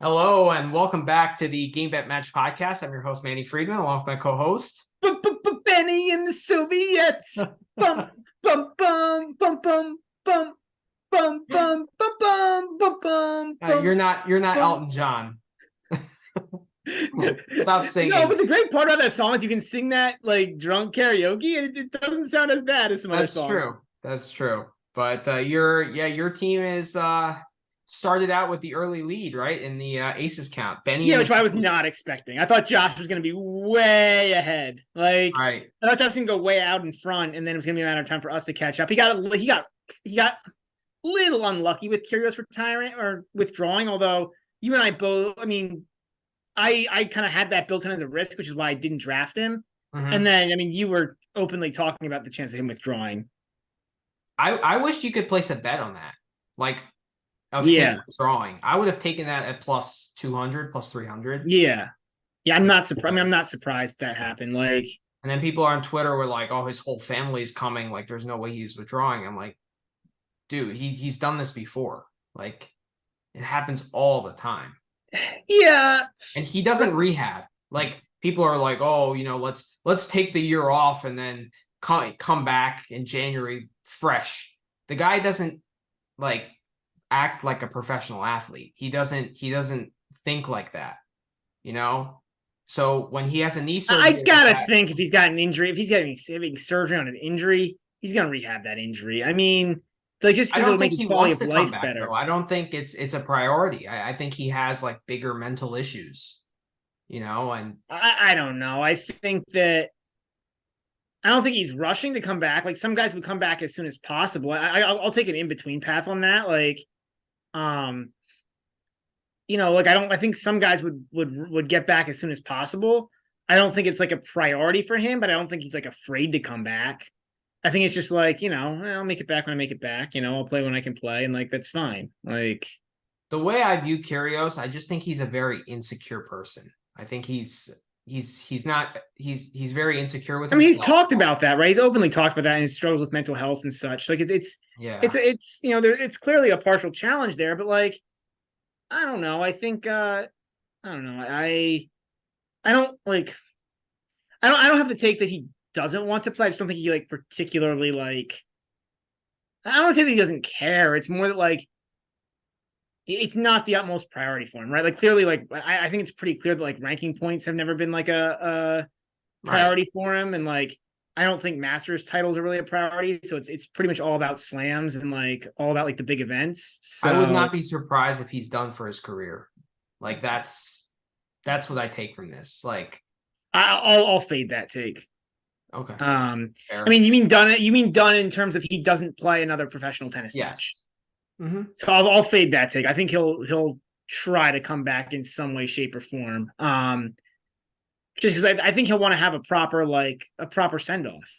Hello and welcome back to the Game Bet Match Podcast. I'm your host, Manny Friedman, along with my co-host. Benny and the Soviets. Bum, bum, bum, bum, bum, bum, bum, bum, bum, bum, bum, bum. You're not Elton John. Stop singing. No, but the great part about that song is you can sing that like drunk karaoke, and it doesn't sound as bad as some other songs. That's true. But your team is started out with the early lead, right, in the aces count. Benny, yeah, which I was not expecting. I thought Josh was going to be way ahead. Like, right. I thought Josh was going to go way out in front, and then it was going to be a matter of time for us to catch up. He got a little unlucky with Kyrgios retiring or withdrawing. Although you and I both, I mean, I kind of had that built in as a risk, which is why I didn't draft him. Mm-hmm. And then, I mean, you were openly talking about the chance of him withdrawing. I wish you could place a bet on that. Like, of him withdrawing. I would have taken that at plus 200, plus 300. Yeah. I'm not surprised. I mean, I'm not surprised that happened. Like, and then people on Twitter were like, "Oh, his whole family is coming. Like, there's no way he's withdrawing." I'm like, dude, he's done this before. Like, it happens all the time. Yeah. And he doesn't rehab. Like, people are like, "Oh, let's take the year off and then come back in January fresh." The guy doesn't like act like a professional athlete. He doesn't think like that, So when he has a knee surgery, I gotta think if he's got an injury, if he's having surgery on an injury, he's gonna rehab that injury. I mean, like, just because it'll make his quality of life better. Though. I don't think it's a priority. I think he has like bigger mental issues, and I don't know. I don't think he's rushing to come back. Like, some guys would come back as soon as possible. I'll take an in-between path on that. Like, I think some guys would get back as soon as possible. I don't think it's like a priority for him, but I don't think he's like afraid to come back. I think it's just like, I'll make it back when I make it back. I'll play when I can play, and like, that's fine. Like, the way I view Kyrgios, I just think he's a very insecure person. I think he's very insecure with himself. I mean, he's talked about that, right? He's openly talked about that, and he struggles with mental health and such. Like, it's it's clearly a partial challenge there, but like, I don't know. I think I don't know. I don't like. I don't have the take that he doesn't want to play. I just don't think he like particularly like. I don't want to say that he doesn't care. It's more that like, it's not the utmost priority for him, right? Like, clearly, like, I think it's pretty clear that like ranking points have never been like a priority for him, and like, I don't think Masters titles are really a priority. So it's pretty much all about slams and like all about like the big events. So I would not be surprised if he's done for his career. Like, that's what I take from this. Like, I'll fade that take. Okay. Fair. I mean, you mean done in terms of he doesn't play another professional tennis match. Mm-hmm. So I'll fade that take. I think he'll try to come back in some way, shape, or form. Just because I think he'll want to have a proper send off.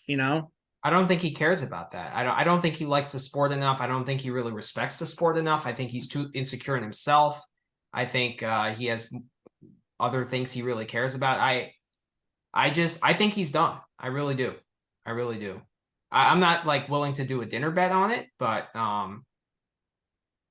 I don't think he cares about that. I don't think he likes the sport enough. I don't think he really respects the sport enough. I think he's too insecure in himself. I think he has other things he really cares about. I think he's done. I really do. I'm not like willing to do a dinner bet on it, but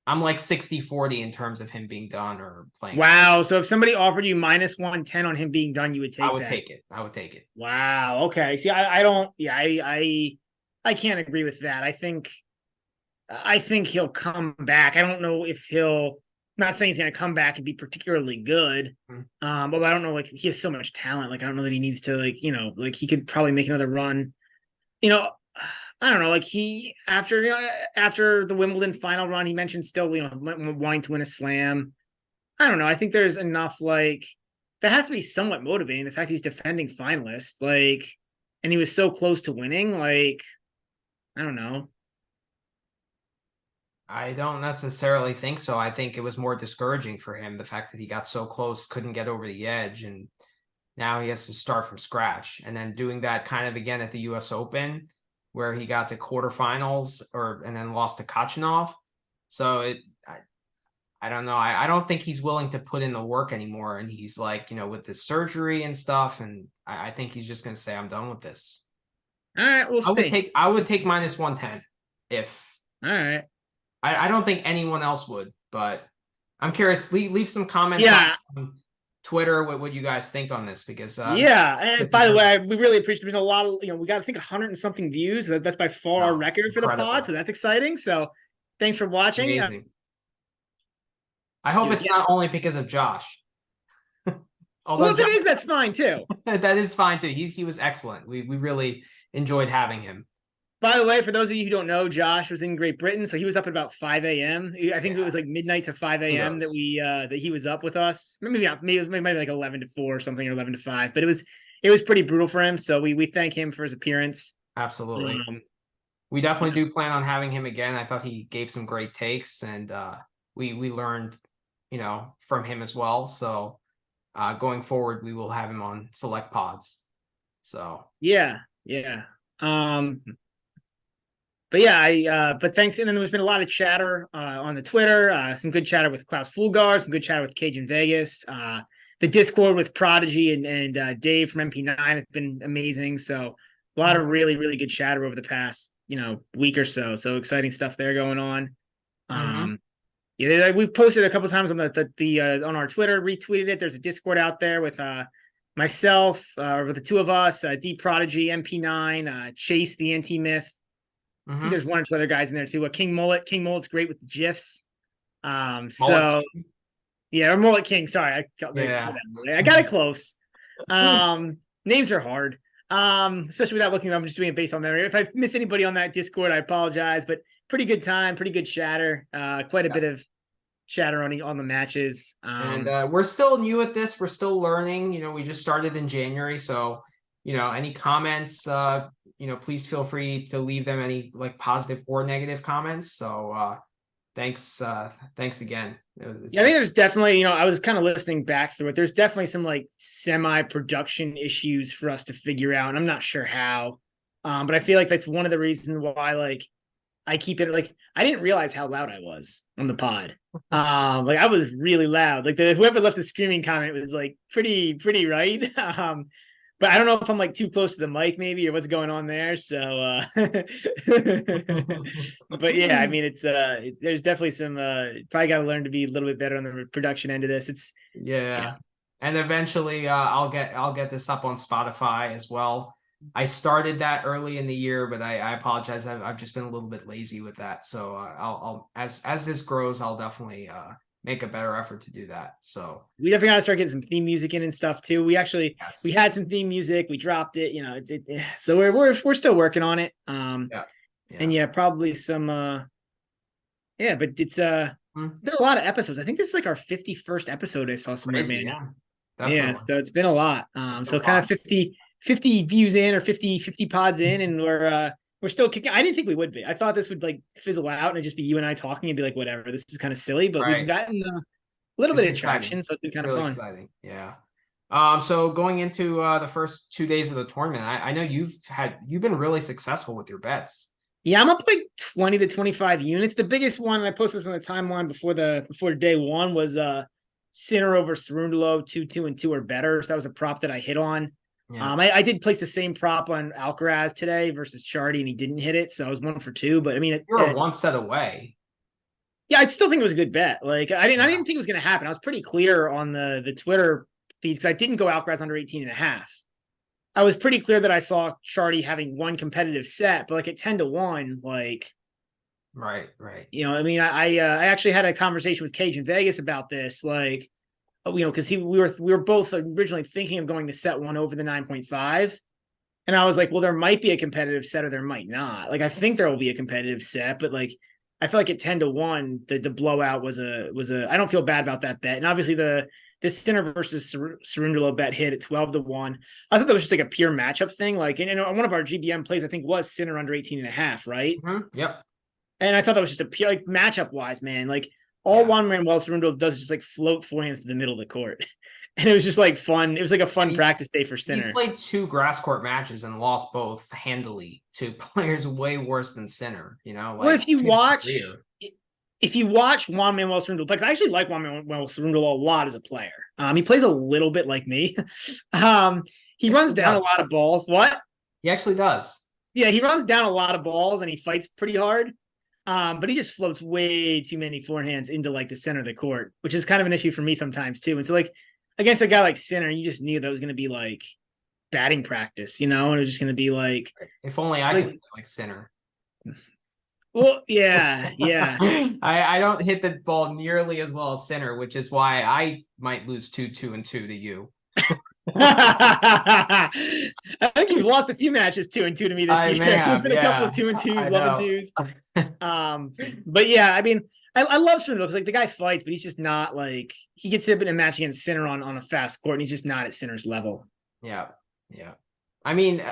I'm like 60-40 in terms of him being done or playing. Wow. So if somebody offered you minus 110 on him being done, you would take that? I would take it. Wow. Okay. See, I don't, yeah, I can't agree with that. I think he'll come back. I don't know if I'm not saying he's going to come back and be particularly good. Mm-hmm. But I don't know, like, he has so much talent. Like, I don't know that he needs to, like, like, he could probably make another run. I don't know, like, he after the Wimbledon final run, he mentioned still, wanting to win a slam. I don't know. I think there's enough, like, that has to be somewhat motivating. The fact he's defending finalist, like, and he was so close to winning, like, I don't know. I don't necessarily think so. I think it was more discouraging for him, the fact that he got so close, couldn't get over the edge, and now he has to start from scratch. And then doing that kind of again at the U.S. Open, where he got to quarterfinals and then lost to Khachanov. So I don't know. I don't think he's willing to put in the work anymore. And he's like, with the surgery and stuff. And I think he's just going to say, I'm done with this. All right. We'll see. I would take minus 110 if. All right. I don't think anyone else would, but I'm curious. Leave some comments on Twitter what you guys think on this, because and by the way, we really appreciate. There's a lot of we got, I think, 100 and something views. That's by far our record for the pod, so that's exciting. So thanks for watching. Amazing. I hope it's not only because of Josh. Although if it is, that's fine too. That is fine too. He was excellent. We really enjoyed having him. By the way, for those of you who don't know, Josh was in Great Britain, so he was up at about 5 a.m. I think it was like midnight to 5 a.m. that he was up with us. Maybe like 11 to 4 or something, or 11 to 5. But it was pretty brutal for him. So we thank him for his appearance. Absolutely. We definitely do plan on having him again. I thought he gave some great takes, and we learned, from him as well. So going forward, we will have him on select pods. So yeah. But thanks. And then there's been a lot of chatter on the Twitter, some good chatter with Klaus Fulgar, some good chatter with Cajun Vegas. The Discord with Prodigy and Dave from MP9 has been amazing. So a lot of really, really good chatter over the past, week or so. So exciting stuff there going on. We've posted a couple times on on our Twitter, retweeted it. There's a Discord out there with myself, with the two of us, D Prodigy, MP9, Chase the Anti-Myth. I think there's one or two other guys in there too. King Mullet. King Mullet's great with the GIFs. Or Mullet King. Sorry, I got it close. Names are hard, especially without looking. I'm just doing it based on memory. If I miss anybody on that Discord, I apologize. But pretty good time, pretty good chatter. Quite a bit of chatter on the matches. And we're still new at this. We're still learning. We just started in January, so any comments. Please feel free to leave them, any like positive or negative comments. So thanks again. I think there's definitely, I was kind of listening back through it. There's definitely some like semi-production issues for us to figure out. And I'm not sure how, but I feel like that's one of the reasons why I keep it I didn't realize how loud I was on the pod. I was really loud. Whoever left the screaming comment was pretty right. But I don't know if I'm too close to the mic maybe, or what's going on there. So, but yeah, I mean, it's there's definitely some probably got to learn to be a little bit better on the production end of this. It's and eventually I'll get this up on Spotify as well. I started that early in the year, but I apologize. I've just been a little bit lazy with that. So I'll as this grows, I'll definitely make a better effort to do that. So we definitely got to start getting some theme music in and stuff too. We actually we had some theme music, we dropped it, so we're still working on it. And probably some but it's been a lot of episodes. I think this is our 51st episode. I saw somewhere, man. So it's been a lot. So kind of 50 views in, or 50 pods in, and we're still kicking. I didn't think we would be. I thought this would fizzle out and it'd just be you and I talking and be like, whatever, this is kind of silly, but we've gotten a little bit of traction, so it's been kind of fun. Exciting. Yeah. So going into the first 2 days of the tournament, I know you've been really successful with your bets. Yeah, I'm up 20 to 25 units. The biggest one, and I posted this on the timeline before day one, was Sinner over Cerundolo 2-2 and 2 or better. So that was a prop that I hit on. Yeah. I did place the same prop on Alcaraz today versus Chardy, and he didn't hit it, so I was 1 for 2. But I mean, you were one set away. Yeah, I still think it was a good bet. I didn't think it was going to happen. I was pretty clear on the Twitter feeds, because I didn't go Alcaraz under 18.5. I was pretty clear that I saw Chardy having one competitive set, but at 10 to 1, right. I mean, I actually had a conversation with Cajun Vegas about this, because we were both originally thinking of going to set one over the 9.5, and I was like, well, there might be a competitive set or there might not. I think there will be a competitive set, but I feel at 10 to 1, the blowout was a. I don't feel bad about that bet, and obviously the Sinner versus Cerundolo bet hit at 12 to 1. I thought that was just a pure matchup thing. And one of our GBM plays, I think, was Sinner under 18.5, right? Mm-hmm. Yep. And I thought that was just a pure matchup wise, man. All Juan Manuel Cerundolo does is just float forehands to the middle of the court. And it was just fun. It was a fun practice day for Sinner. He's played 2 grass court matches and lost both handily to players way worse than Sinner, Well, if you watch Juan Manuel Cerundolo, because I actually like Juan Manuel Cerundolo a lot as a player. He plays a little bit like me. He runs down a lot of balls. What? He actually does. Yeah, he runs down a lot of balls and he fights pretty hard. But he just floats way too many forehands into like the center of the court, which is kind of an issue for me sometimes too. And so like against a guy like Sinner, you just knew that was going to be like batting practice, and it was just going to be like, if only I could like Sinner. Well, yeah. I don't hit the ball nearly as well as Sinner, which is why I might lose 2-2-2 to you. I think you've lost a few matches 2-2 to me this year. There's been a couple of 2-2s, 11-2s. But yeah, I mean, I love Swindle because like the guy fights, but he's just not like he gets in a match against Sinner on a fast court, and he's just not at Sinner's level. Yeah. I mean,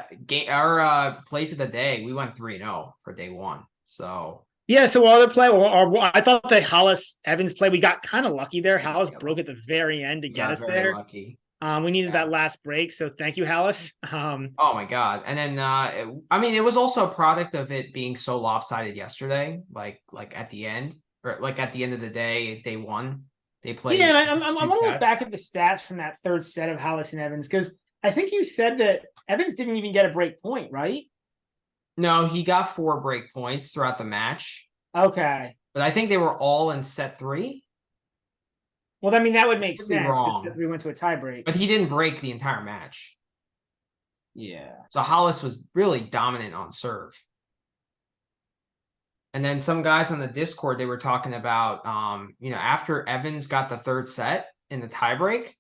our plays of the day, we went 3-0 for day one. So yeah, so other play, I thought the Halys Evans play, we got kind of lucky there. Halys broke at the very end to get us there. Lucky. We needed that last break, so thank you, Halys. Oh my god! And then I mean, it was also a product of it being so lopsided yesterday. Like at the end, or like at the end of the day, day one, they played. Yeah, and I'm gonna look back at the stats from that third set of Halys and Evans because I think you said that Evans didn't even get a break point, right? No, he got 4 break points throughout the match. Okay. But I think they were all in set 3. Well, I mean, that would make sense because set 3 went to a tiebreak. But he didn't break the entire match. Yeah. So Halys was really dominant on serve. And then some guys on the Discord, they were talking about, after Evans got the third set in the tiebreak,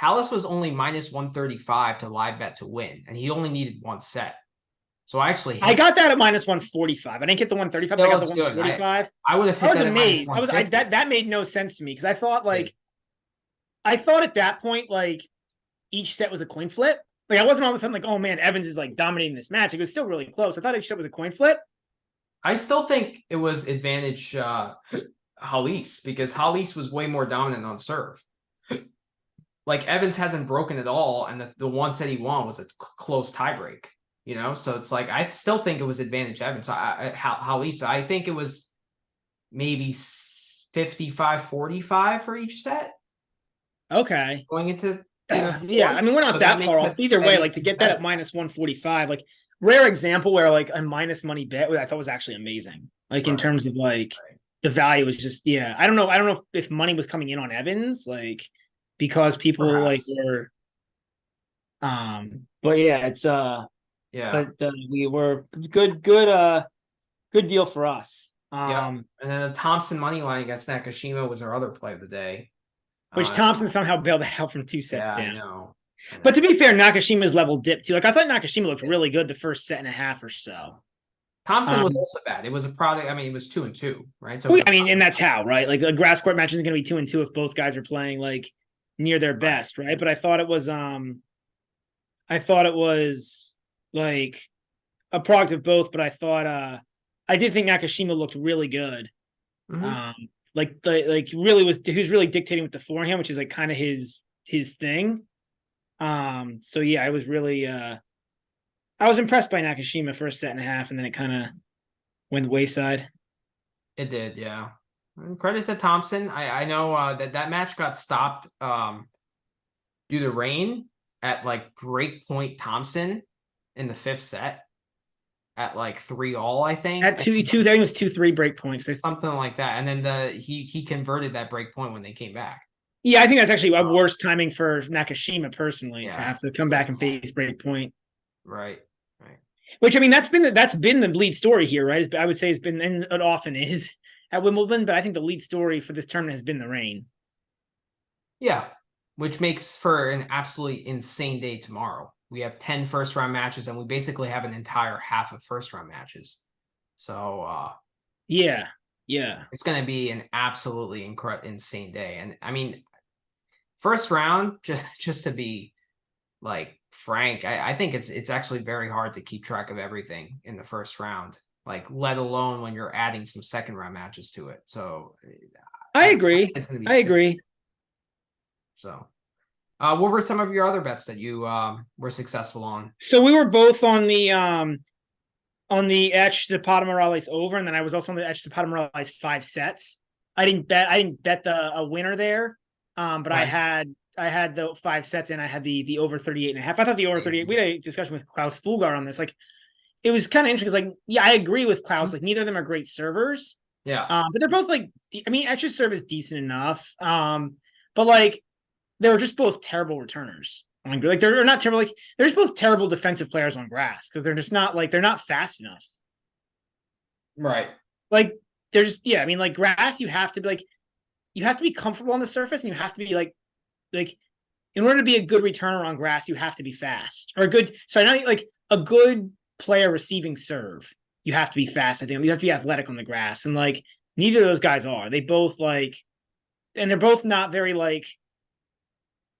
Halys was only minus 135 to live bet to win, and he only needed 1 set. So I got that at minus 145. I didn't get the 135. I got the 145. I would have hit that. I was amazed. That made no sense to me because I thought at that point like each set was a coin flip. Like I wasn't all of a sudden like, oh man, Evans is like dominating this match. It was still really close. I thought each set was a coin flip. I still think it was advantage Halys because Halys was way more dominant on serve. Like Evans hasn't broken at all, and the 1 set he won was a close tiebreak. So it's like I still think it was advantage Evans. Halys, I think it was maybe 55-45 for each set. Okay. Going into yeah, I mean we're not that far off. Either way, like to get that at minus 145, like rare example where like a minus money bet I thought was actually amazing. Like in terms of like the value was just I don't know if money was coming in on Evans, like because people like were but yeah, it's but we were good deal for us. And then the Thompson money line against Nakashima was our other play of the day. Which Thompson somehow bailed out from 2 sets down. I know. But to be fair, Nakashima's level dipped too. Like I thought Nakashima looked really good the first set and a half or so. Thompson was also bad. It was a product. I mean, it was 2-2, right? So and that's how, right? Like a grass court match isn't going to be 2-2 if both guys are playing like near their best, right? But I thought it was like a product of both, but I thought I did think Nakashima looked really good. Mm-hmm. He was really dictating with the forehand, which is like kind of his thing. So yeah, I was really I was impressed by Nakashima first set and a half, and then it kind of went wayside. It did, yeah. And credit to Thompson. I know that match got stopped due to rain at like break point Thompson in the 5th set at like 3-all, I think. At 2-2, I think it was 2-3 break points. Something like that. And then he converted that break point when they came back. Yeah, I think that's actually a worse timing for Nakashima personally to have to come back and face break point. Right. Which I mean, that's been the lead story here, right? I would say it's been, and it often is at Wimbledon, but I think the lead story for this tournament has been the rain. Yeah, which makes for an absolutely insane day tomorrow. We have 10 first-round matches, and we basically have an entire half of first-round matches. So, yeah, it's going to be an absolutely insane day. And I mean, first round, just to be like frank, I think it's actually very hard to keep track of everything in the first round, like let alone when you're adding some second-round matches to it. So, I agree. It's going to be. I agree. So. What were some of your other bets that you were successful on? So we were both on the Etch Zapata Morales over, and then I was also on the Etch Zapata Morales 5 sets. I didn't bet a winner there, but right. I had the 5 sets and I had the over 38.5. I thought the over 38. We had a discussion with Klaus Fulgar on this. Like it was kind of interesting because, like, yeah, I agree with Klaus. Like, neither of them are great servers. Yeah. But they're both like, I mean, Etch's serve is decent enough. But like, they were just both terrible returners. Like, they're not terrible. Like, they're just both terrible defensive players on grass because they're just not like, they're not fast enough. Right. Like, they're just, yeah. I mean, like, grass, you have to be like, you have to be comfortable on the surface, and you have to be like, in order to be a good returner on grass, you have to be fast or a good. Sorry, not like a good player receiving serve. You have to be fast. I think you have to be athletic on the grass, and like neither of those guys are. They both like, and they're both not very like.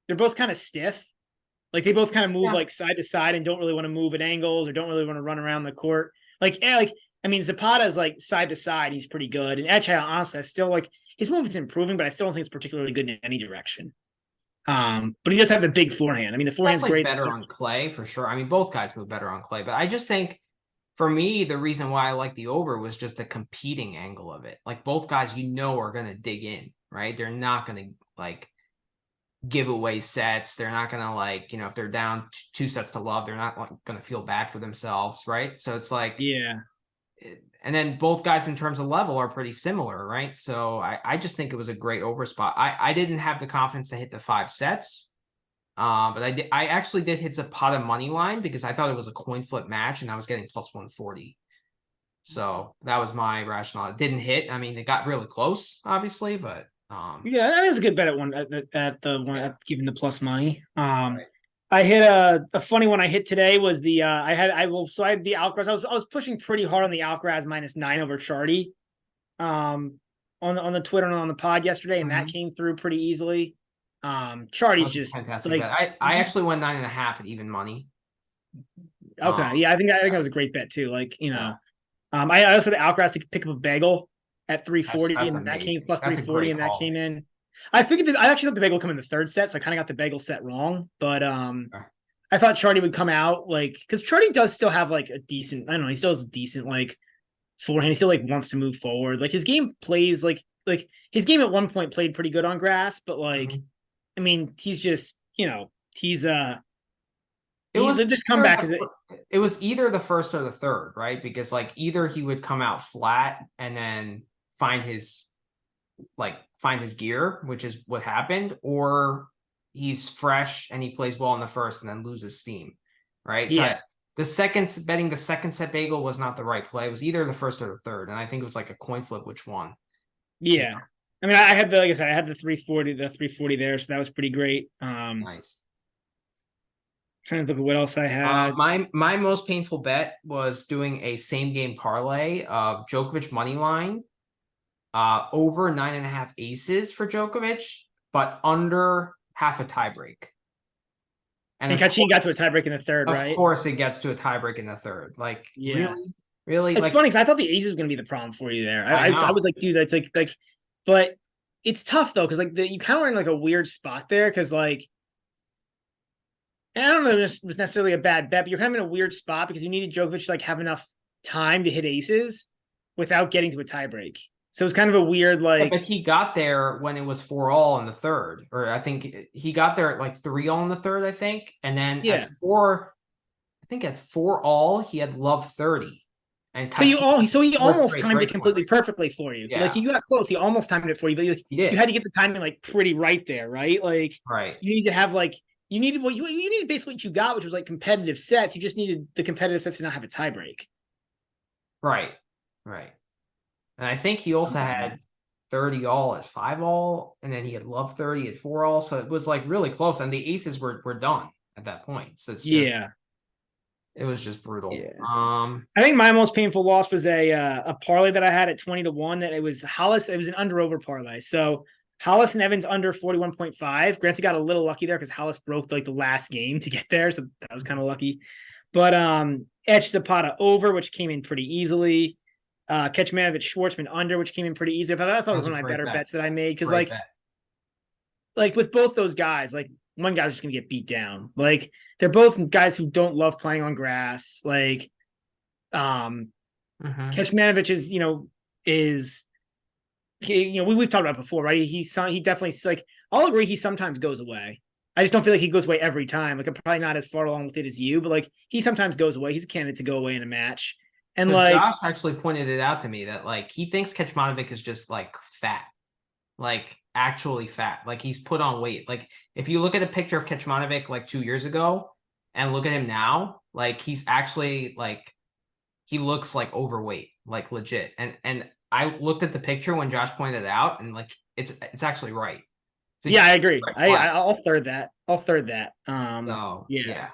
They're both kind of stiff. Like they both kind of move like side to side and don't really want to move at angles or don't really want to run around the court. Like I mean, Zapata is like side to side. He's pretty good, and Etch, honestly, I still like his movement's improving, but I still don't think it's particularly good in any direction. But he does have the big forehand. I mean, the forehand's great. Better on clay for sure. I mean, both guys move better on clay, but I just think for me, the reason why I like the over was just the competing angle of it. Like both guys, are going to dig in, right? They're not going to like give away sets. They're not going to like, if they're down 2 sets to love, they're not like going to feel bad for themselves, right? So it's like, yeah. And then both guys in terms of level are pretty similar, right? So I just think it was a great over spot. I didn't have the confidence to hit the 5 sets, but I actually did hit Zapata money line because I thought it was a coin flip match and I was getting plus 140. So that was my rationale. It didn't hit. I mean, it got really close, obviously, but yeah, that was a good bet at giving the plus money. Right. I hit a funny one I hit today was the I had the Alcaraz. I was pushing pretty hard on the Alcaraz -9 over Chardy on the Twitter and on the pod yesterday, and that came through pretty easily. Chardy's just fantastic. Like, I actually went 9.5 at even money. Okay, yeah, I think that was a great bet too. Like, I also had Alcaraz to pick up a bagel at 340, that's and amazing. that came plus 340, and that came in. I actually thought the bagel would come in the 3rd set, so I kind of got the bagel set wrong. But I thought Chardy would come out like because Chardy does still have like a decent. I don't know. He still has a decent like forehand. He still like wants to move forward. Like his game plays like his game at one point played pretty good on grass, but like I mean he's just he's it was this comeback it was either the 1st or the 3rd, right? Because like either he would come out flat and then find his gear, which is what happened, or he's fresh and he plays well in the 1st and then loses steam, right? Yeah. So betting the 2nd set bagel was not the right play. It was either the 1st or the 3rd, and I think it was like a coin flip which won. Yeah. I mean, I had I had the 340 there, so that was pretty great. Nice. Trying to think of what else I had. My most painful bet was doing a same game parlay of Djokovic money line. Over 9.5 aces for Djokovic, but under half a tiebreak. And Kachin got to a tiebreak in the 3rd, right? Of course, it gets to a tiebreak in the 3rd. Like, really? It's funny because I thought the aces was going to be the problem for you there. I was like, dude, that's like, but it's tough though because like you kind of were in like a weird spot there because like. And I don't know if this was necessarily a bad bet, but you're kind of in a weird spot because you needed Djokovic to like have enough time to hit aces without getting to a tiebreak. So it's kind of a weird like. But he got there when it was 4-all in the 3rd, or I think he got there at like 3-all in the 3rd, I think, and then at 4-all he had love 30. And so he almost timed it completely perfectly for you. Yeah. Like you got close, he almost timed it for you, but you had to get the timing like pretty right there, right? Like you need to have like. You needed basically what you got, which was like competitive sets. You just needed the competitive sets to not have a tiebreak. Right. And I think he also had 30-all at 5-all, and then he had love 30 at 4-all. So it was like really close, and the aces were done at that point. So it's just it was just brutal. Yeah. I think my most painful loss was a parlay that I had at 20-1. That it was Halys. It was an under/over parlay. So. Halys and Evans under 41.5. Granted, got a little lucky there because Halys broke like the last game to get there, so that was kind of lucky. But Etch Zapata over, which came in pretty easily. Kecmanovic Schwartzman under, which came in pretty easy. I thought it was one of my better bets that I made because like with both those guys, like one guy was just gonna get beat down. Like they're both guys who don't love playing on grass. Like Kecmanovic is. We've talked about it before, right? He definitely like I'll agree he sometimes goes away. I just don't feel like he goes away every time. Like I'm probably not as far along with it as you, but like he sometimes goes away. He's a candidate to go away in a match. And like Josh actually pointed it out to me that like he thinks Kecmanovic is just like fat, like actually fat. Like he's put on weight. Like if you look at a picture of Kecmanovic like 2 years ago and look at him now, like he's actually like he looks like overweight, like legit. And I looked at the picture when Josh pointed it out, and like it's actually right. Yeah, I agree. Right, I'll third that. so yeah.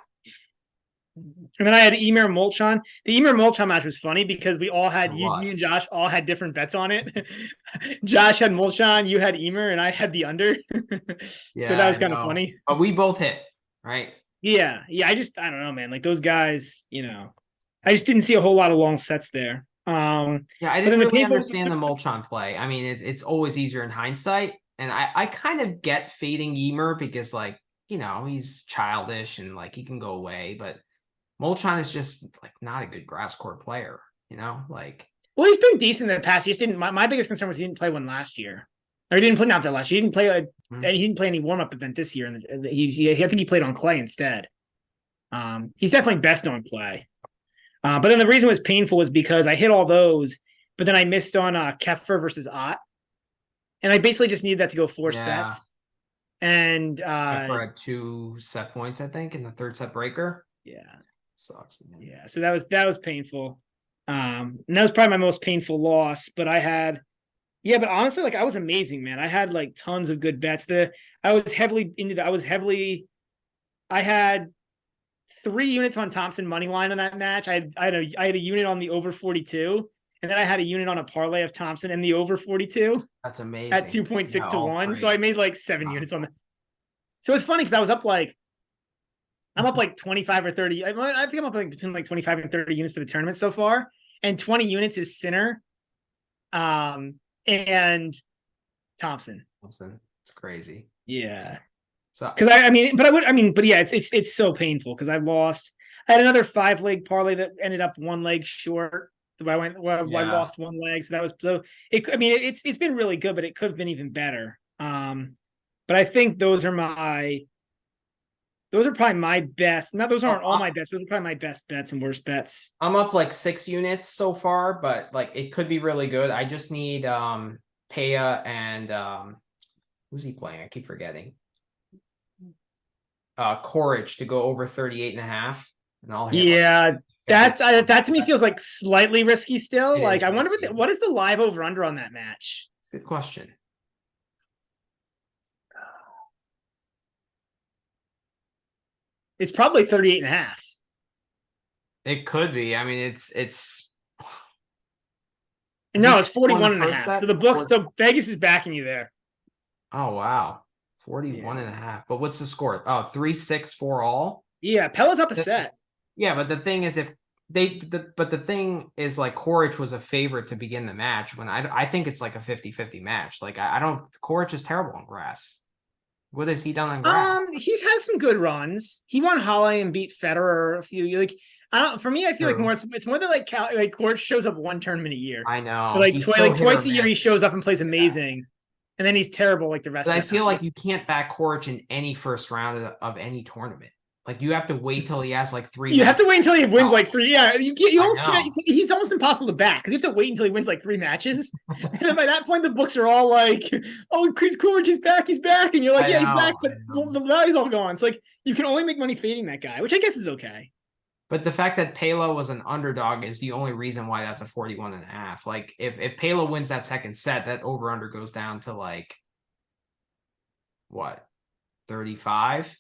And then I had Emer Molchan. The Emer Molchan match was funny because we all had me and Josh all had different bets on it. Josh had Molchan, you had Emer, and I had the under. So that was kind of funny. But we both hit, right? Yeah. I don't know, man. Like those guys, I just didn't see a whole lot of long sets there. I didn't really understand the Molchan play. I mean, it's always easier in hindsight. And I kind of get fading Emer because, like, he's childish and like he can go away, but Molchan is just like not a good grass court player, like. Well, he's been decent in the past. He just didn't. My biggest concern was he didn't play one last year, or he didn't play not that last year. He didn't play. He didn't play any warm up event this year, and I think he played on clay instead. He's definitely best on clay. But then the reason it was painful was because I hit all those, but then I missed on Keffer versus Ott, and I basically just needed that to go 4 sets. And Keffer had 2 set points, I think, in the 3rd set breaker. Yeah. Sucks, man. Yeah, so that was painful. And that was probably my most painful loss. But but honestly, like I was amazing, man. I had like tons of good bets. I had 3 units on Thompson money line on that match. I had a unit on the over 42, and then I had a unit on a parlay of Thompson and the over 42. That's amazing. At 2.6 to 1. So I made like 7 units on that. So it's funny because I'm up like 25 or 30. I think I'm up like between like 25 and 30 units for the tournament so far. And 20 units is Sinner and Thompson. It's crazy. Yeah. So it's so painful because I lost. I had another 5-leg parlay that ended up 1 leg short. I lost 1 leg. So that was it's been really good, but it could have been even better. But I think those are probably my best. Now, those aren't all my best. Those are probably my best bets and worst bets. I'm up like 6 units so far, but like it could be really good. I just need Peja and who's he playing? I keep forgetting. Courage to go over 38.5, and I'll hit. Yeah, that to me feels like slightly risky still. Like I wonder what is the live over under on that match? It's a good question. It's probably 38.5. It could be. I mean, it's no, it's 41.5. So the books, so Vegas is backing you there. Oh wow. 41.5. But what's the score? Oh, 3-6 for all. Yeah, Pella's up a set. Yeah, but the thing is, the thing is, like, Courage was a favorite to begin the match when I think it's like a 50-50 match. Like I don't. Courage is terrible on grass. What has he done on grass? He's had some good runs. He won Halle and beat Federer a few. Like for me, I feel like it's more that like Courage shows up 1 tournament a year. I know. So like twice a year he shows up and plays amazing. And then he's terrible like the rest of the time. I feel like you can't back Courage in any first round of any tournament. Like you have to wait till he has like 3 You have to wait until he wins like 3. Yeah, you almost can't. He's almost impossible to back because you have to wait until he wins like 3 matches. And then by that point, the books are all like, "Oh, Chris Courage is back. He's back." And you're like, "Yeah, he's back," but the value's all gone. It's like you can only make money fading that guy, which I guess is okay. But the fact that Peja was an underdog is the only reason why that's a 41.5. Like if Peja wins that second set, that over under goes down to like what, 35?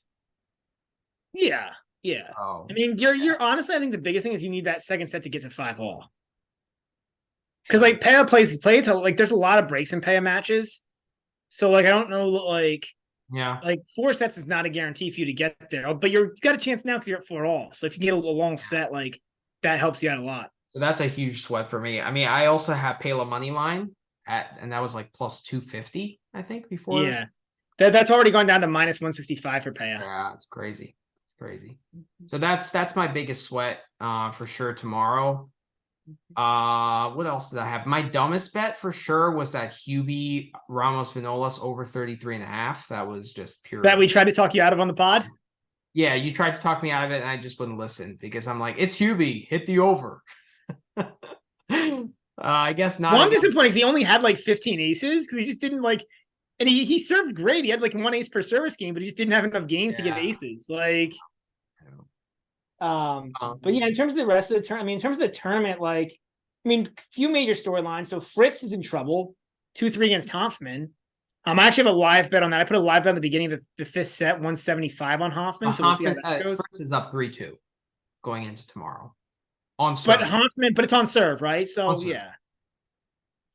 Yeah. I mean, you're honestly, I think the biggest thing is you need that second set to get to 5-all. Because like Peja plays so like there's a lot of breaks in Peja matches. So like I don't know, like 4 sets is not a guarantee for you to get there. But you got a chance now because you're at 4-all. So if you get a long set, like that helps you out a lot. So that's a huge sweat for me. I mean, I also have Peja money line and that was like plus 250, I think, before. Yeah. That's already gone down to minus 165 for Peja. Yeah, it's crazy. So that's my biggest sweat for sure tomorrow. What else did I have? My dumbest bet for sure was that Hubie Ramos Vinolas over 33.5. That was just pure. That we tried to talk you out of on the pod. Yeah, you tried to talk me out of it, and I just wouldn't listen because I'm like, it's Hubie, hit the over. I guess not. Well, I'm disappointed because he only had like 15 aces because he just didn't like, and he served great. He had like 1 ace per service game, but he just didn't have enough games to get aces. Like, but yeah, in terms of the rest of the tournament, I mean, in terms of the tournament, like, I mean, few major storylines. So Fritz is in trouble, 2-3 against Hoffman. I actually have a live bet on that. I put a live bet on the beginning of the fifth set, 175 on Hoffman. So Hoffman, we'll see how that goes. Fritz is up 3-2 going into tomorrow on serve. But Hoffman, but it's on serve, right? So yeah.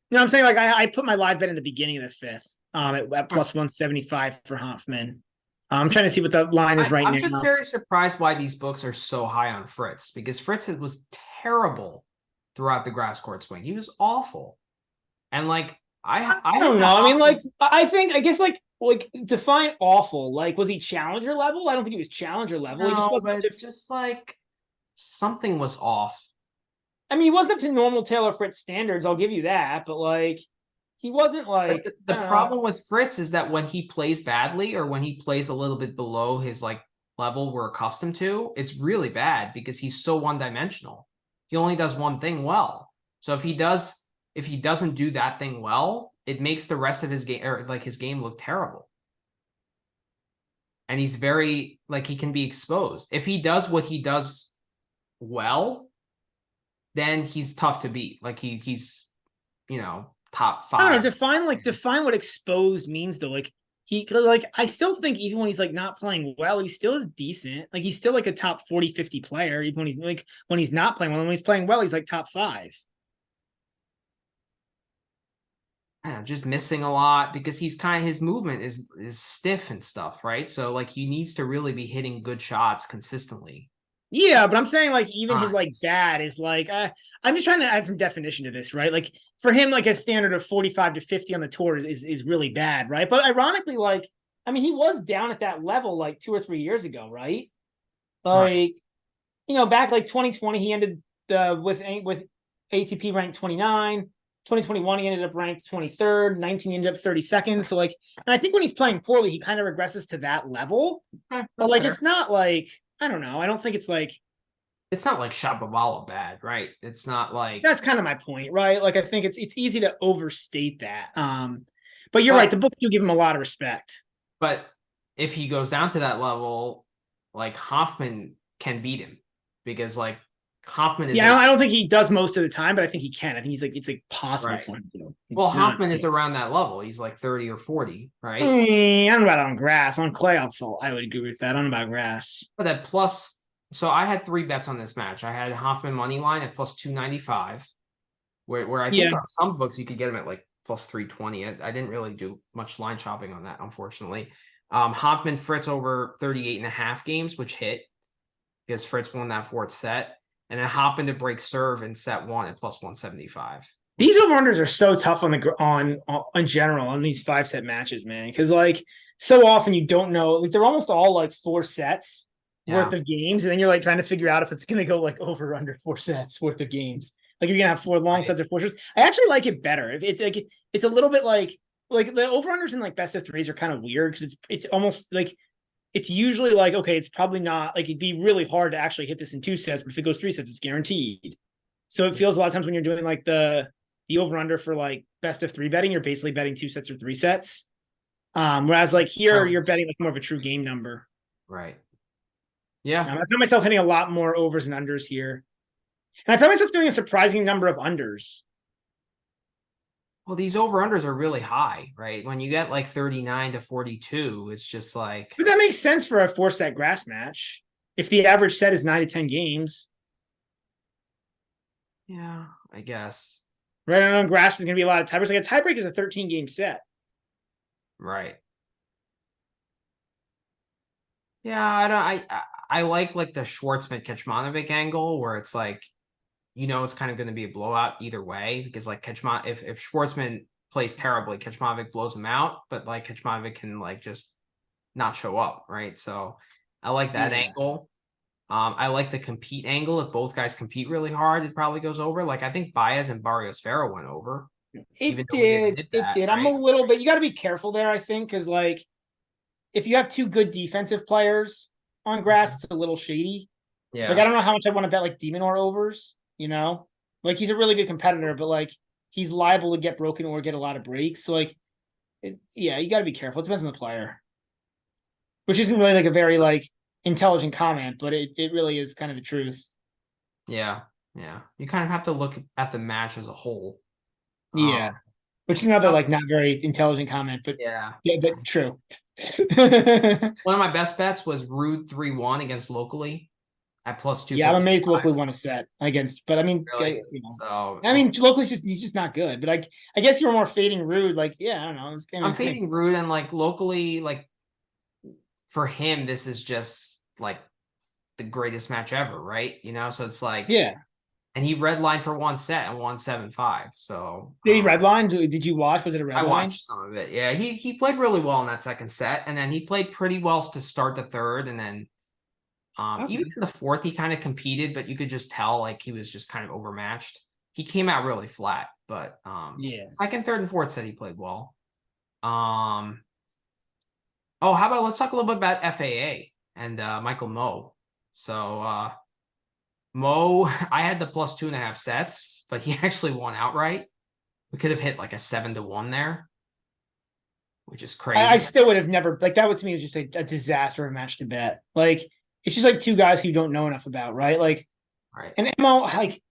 No, I'm saying like I put my live bet in the beginning of the fifth, at plus 175 for Hoffman. I'm trying to see what the line is right now. I'm just very surprised why these books are so high on Fritz, because Fritz was terrible throughout the grass court swing. He was awful. And like, I don't know. I mean, like, I guess like define awful. Like, was he challenger level? I don't think he was challenger level. No, he just wasn't just like something was off. I mean, he wasn't up to normal Taylor Fritz standards. I'll give you that. But like, he wasn't like the problem with Fritz is that when he plays badly or when he plays a little bit below his like level we're accustomed to, it's really bad because he's so one-dimensional. He only does one thing well. So if he doesn't do that thing well, it makes the rest of his game or like his game look terrible. And he's very like he can be exposed. If he does what he does well, then he's tough to beat. Like he's top 5. I don't know, define what exposed means though. Like I still think even when he's like not playing well, he still is decent. Like he's still like a top 40, 50 player, even when he's not playing well. When he's playing well, he's like top 5. I don't know, just missing a lot because he's kind of his movement is stiff and stuff, right? So like he needs to really be hitting good shots consistently. Yeah, but I'm saying like even his like bad is like I'm just trying to add some definition to this, right? Like for him, like a standard of 45 to 50 on the tour is really bad, right? But ironically, like I mean, he was down at that level like 2 or 3 years ago, right? Like back like 2020, he ended with ATP ranked 29. 2021, he ended up ranked 23rd. 19, he ended up 32nd. So like, and I think when he's playing poorly, he kind of regresses to that level. But like, fair. It's not like I don't know. I don't think it's like Shapovalov bad, right? It's not like that's kind of my point, right? Like I think it's easy to overstate that. But you're right. The books do give him a lot of respect. But if he goes down to that level, like Hoffman can beat him because like Hoffman is. Yeah, I don't think he does most of the time, but I think he can. I think it's like possible for him. Well, Hoffman is around that level. He's like 30 or 40, right? I don't know about on grass. On clay, I would agree with that. I don't know about grass. But at plus, so I had 3 bets on this match. I had Hoffman money line at plus 295, where I think on some books you could get him at like plus 320. I didn't really do much line shopping on that, unfortunately. Hoffman Fritz over 38.5 games, which hit because Fritz won that 4th set. And then Hoffman to break serve in set 1 at plus 175. These over-unders are so tough on general on these 5-set matches, man. Because like so often you don't know. Like they're almost all like 4 sets worth of games, and then you're like trying to figure out if it's going to go like over or under 4 sets worth of games. Like you're gonna have 4 long sets or 4 shorts. I actually like it better. It's like it's a little bit like the over-unders in like best of 3s are kind of weird because it's almost like. It's usually like, okay, it's probably not like it'd be really hard to actually hit this in 2 sets, but if it goes 3 sets, it's guaranteed. So it feels a lot of times when you're doing like the over under for like best of 3 betting, you're basically betting 2 sets or 3 sets. Whereas like here, you're betting like more of a true game number. Right. Yeah. I found myself hitting a lot more overs and unders here. And I found myself doing a surprising number of unders. Well, these over-unders are really high, right? When you get like 39 to 42, it's just like... But that makes sense for a 4-set grass match. If the average set is 9 to 10 games. Yeah, I guess. Right on grass is going to be a lot of tiebreaks. Like a tiebreak is a 13-game set. Right. Yeah, I like the Schwartzman Kecmanovic angle where it's like, it's kind of going to be a blowout either way because like if Schwartzman plays terribly, Kecmanovic blows him out, but like Kecmanovic can like just not show up, right? So I like that angle. I like the compete angle. If both guys compete really hard, it probably goes over. Like I think Baez and Barrios Vera went over. Even It though we didn't did. hit It that, did. I'm a right? little bit. You got to be careful there, I think, because like if you have two good defensive players on grass, it's a little shady. Like I Yeah. don't know how much I want to bet like Demon or overs. Like he's a really good competitor, but like he's liable to get broken or get a lot of breaks. So like, yeah, you got to be careful. It depends on the player, which isn't really like a very like intelligent comment, but it really is kind of the truth. Yeah. Yeah. You kind of have to look at the match as a whole. Yeah, which is another like not very intelligent comment, but Yeah. yeah, but true. One of my best bets was Rude 3-1 against locally at plus Yeah, I'm 250. amazed locally won a set against, but I mean, Really? So I mean, locally he's just not good. But I guess you were more fading Rude. Like, yeah, I don't know. I'm fading Rude, and like locally, like for him, this is just like the greatest match ever, right? So it's like, yeah. and he redlined for one set and won 7-5. So Did he redline? Did you watch? Was it a red I line? watched some of it. Yeah, he played really well in that second set, and then he played pretty well to start the third, and then Okay. even in the fourth he kind of competed, but you could just tell like he was just kind of overmatched. He came out really flat, but Yeah. second, third, and fourth set he played well. Oh, how about let's talk a little bit about FAA and Michael Mmoh. So Mmoh, I had the plus 2.5 sets, but he actually won outright. We could have hit like a 7-1 there, which is crazy. I still would have never like that. Would to me was just a disaster of a match to bet. Like it's just like two guys who you don't know enough about, right? Like, right. And Mmoh, like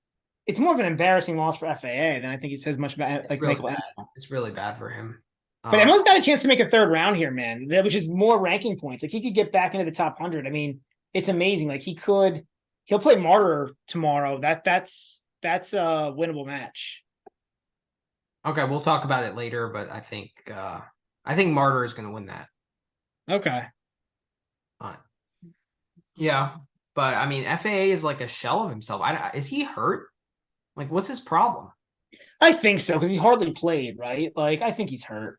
it's more of an embarrassing loss for FAA than I think it says much about like really Michael. bad. It's really bad for him. But Mmoh's got a chance to make a third round here, man, which is more ranking points. Like he could get back into the top 100. I mean, it's amazing. Like he'll play Marterer tomorrow. That's a winnable match. Okay, we'll talk about it later, but I think Marterer is going to win that. Okay. Yeah, but I mean, FAA is like a shell of himself. Is he hurt? Like, what's his problem? I think so because he hardly played, right? Like I think he's hurt.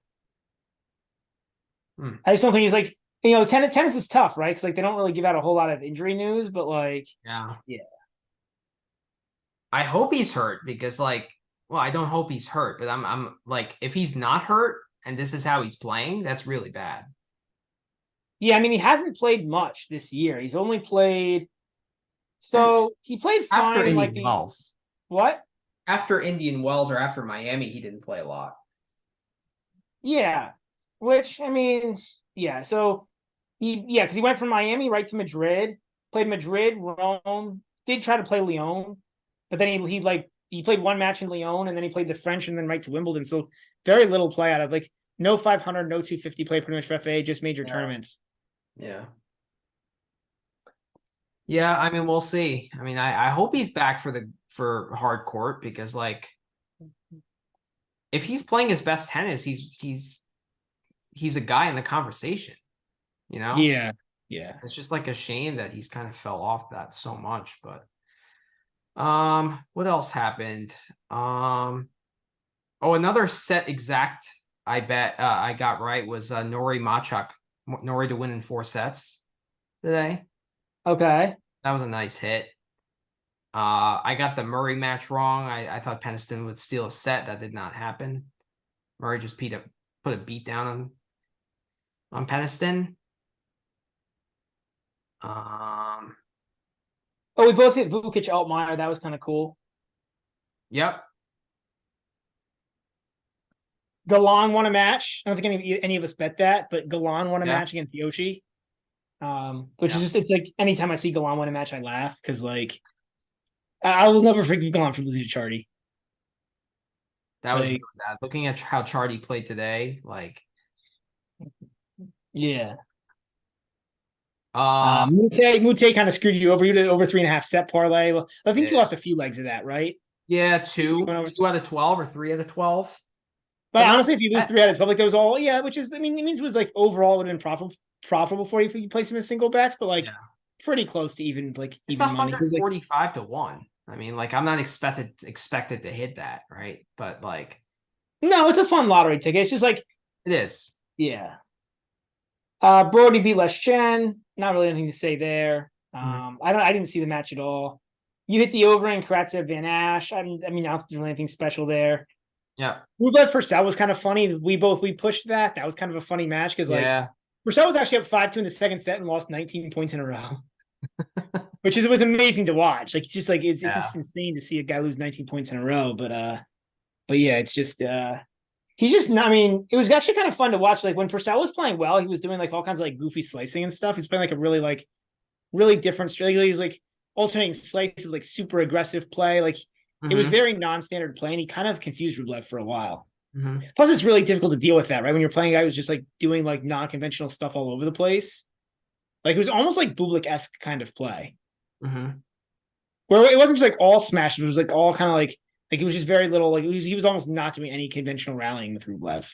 I just don't think he's like tennis is tough, right? Because like they don't really give out a whole lot of injury news, but like yeah. I hope he's hurt because like, well, I don't hope he's hurt, but I'm like, if he's not hurt and this is how he's playing, that's really bad. Yeah, I mean he hasn't played much this year. He's only played. So he played fine after in Indian Wells. What? After Indian Wells or after Miami, he didn't play a lot. Yeah. Which, I mean, yeah. So because he went from Miami right to Madrid, played Madrid, Rome, did try to play Lyon, but then he played one match in Lyon and then he played the French and then right to Wimbledon. So very little play out of like no 500, no 250 play pretty much for FA, just major tournaments. Yeah. Yeah, I mean, we'll see. I mean, I hope he's back for hard court because like if he's playing his best tennis, he's a guy in the conversation, Yeah. Yeah. It's just like a shame that he's kind of fell off that so much, but what else happened? Another set exact I bet I got right was Nori Machuk. Nori to win in 4 sets today. Okay. That was a nice hit. I got the Murray match wrong. I thought Peniston would steal a set. That did not happen. Murray just put a beat down on Peniston. We both hit Vukic Altmaier. That was kind of cool. Yep. Galan won a match. I don't think any of us bet that, but Galan won a match against Yoshi. Which is just, it's like anytime I see Galan win a match, I laugh because like I will never forgive Galan for losing to Chardy. That was really bad. Looking at how Chardy played today, like yeah. Mute kind of screwed you over. You did over 3.5 set parlay. Well, I think you lost a few legs of that, right? Yeah, 2 out of 12 or 3 out of 12. But honestly, if you lose 3 out of 12, like there was all which is, I mean, it means it was like overall would have been profitable for you if you place them as single bets, but like pretty close to even money. It's 145 to 1. I mean, like I'm not expected to hit that, right? But like, no, it's a fun lottery ticket. It's just like it is. Yeah. Brody beat Les Chen. Not really anything to say there. I didn't see the match at all. You hit the over in Karatsev Van Ash. I mean, I don't think there's really anything special there. Yeah. Rublev Purcell was kind of funny. We pushed that. That was kind of a funny match because Purcell was actually up 5-2 in the second set and lost 19 points in a row. It was amazing to watch. Like, it's just like it's just insane to see a guy lose 19 points in a row. But yeah, it's just he's just not, I mean, it was actually kind of fun to watch. Like when Purcell was playing well, he was doing like all kinds of like goofy slicing and stuff. He's playing like a really different strategy. He was like alternating slices, like super aggressive play. Like it was very non-standard play, and he kind of confused Rublev for a while. Plus, it's really difficult to deal with that, right? When you're playing a guy who's just like doing like non-conventional stuff all over the place. Like it was almost like Bublik-esque kind of play. Where it wasn't just like all smash, it was like all kind of like it was just very little, like he was almost not doing any conventional rallying with Rublev.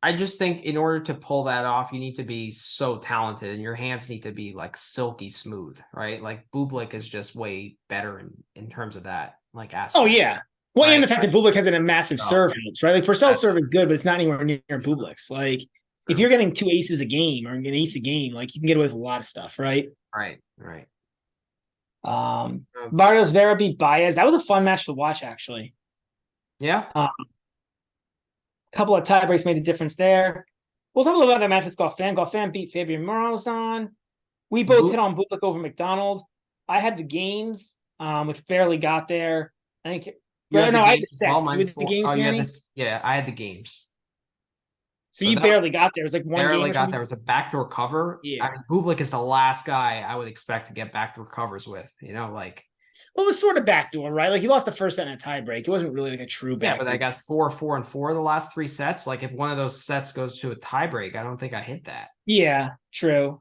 I just think in order to pull that off, you need to be so talented and your hands need to be like silky smooth, right? Like Bublik is just way better in terms of that, like aspect. Oh yeah. Well, right? And the fact that Bublik has a massive serve helps, right? Like Purcell's serve is good, but it's not anywhere near Bublik's. Like if you're getting 2 aces a game or an ace a game, like you can get away with a lot of stuff, right? Right. Barrios Vera beat Baez. That was a fun match to watch, actually. Yeah. A couple of tie breaks made a difference there. We'll talk a little about that match with Goffin. Goffin beat Fabian Morozan. We both hit on Bublik over McDonald. I had the games, which barely got there. I think. I had the sets. Well, the games, I had the games. So you barely got there. It was like one barely got there. It was a backdoor cover. Yeah. I mean, Bublik is the last guy I would expect to get backdoor covers with, like. Well, it was sort of backdoor, right? Like he lost the first set in a tiebreak. It wasn't really like a true backdoor. Yeah, but I got 4, 4, and 4 the last 3 sets. Like if one of those sets goes to a tiebreak, I don't think I hit that. Yeah, true.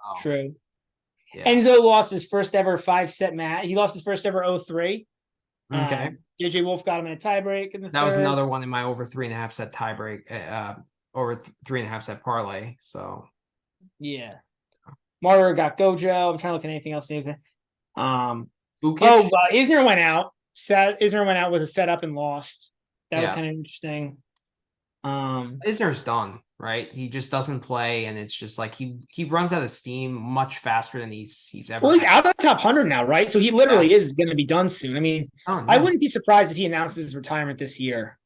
Yeah. Enzo lost his first ever 5-set match. He lost his first ever 0-3. Okay. JJ Wolf got him in a tiebreak in the That was another one in my over 3.5 set tiebreak, over 3.5 set parlay. So yeah. Marterer got Gojo. I'm trying to look at anything else. Vukic? Isner went out. Isner went out with a setup and lost. That was kind of interesting. Isner's done, right? He just doesn't play, and it's just like he runs out of steam much faster than he's ever. Well, he's out of the top 100 now, right? So he literally is going to be done soon. I mean, I wouldn't be surprised if he announces his retirement this year,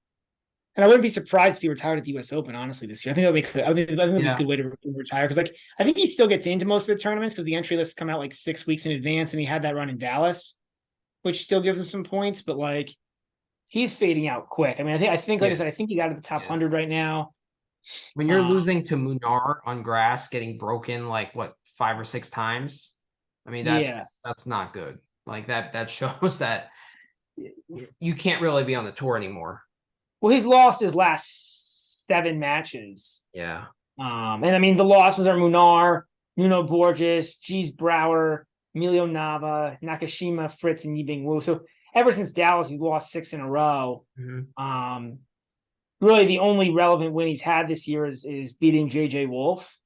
and I wouldn't be surprised if he retired at the U.S. Open. Honestly, this year, I think that would be good. I think that would be a good way to retire because, like, I think he still gets into most of the tournaments because the entry lists come out like 6 weeks in advance, and he had that run in Dallas, which still gives him some points, but like. He's fading out quick. I mean, I think, like I said, I think he's out of the top 100 right now. When you're losing to Munar on grass, getting broken like 5 or 6 times, I mean that's not good. Like that shows that you can't really be on the tour anymore. Well, he's lost his last 7 matches. Yeah. And I mean the losses are Munar, Nuno Borges, G's Brower, Emilio Nava, Nakashima, Fritz, and Yibing Wu. So ever since Dallas, he's lost 6 in a row. Really, the only relevant win he's had this year is beating JJ Wolf.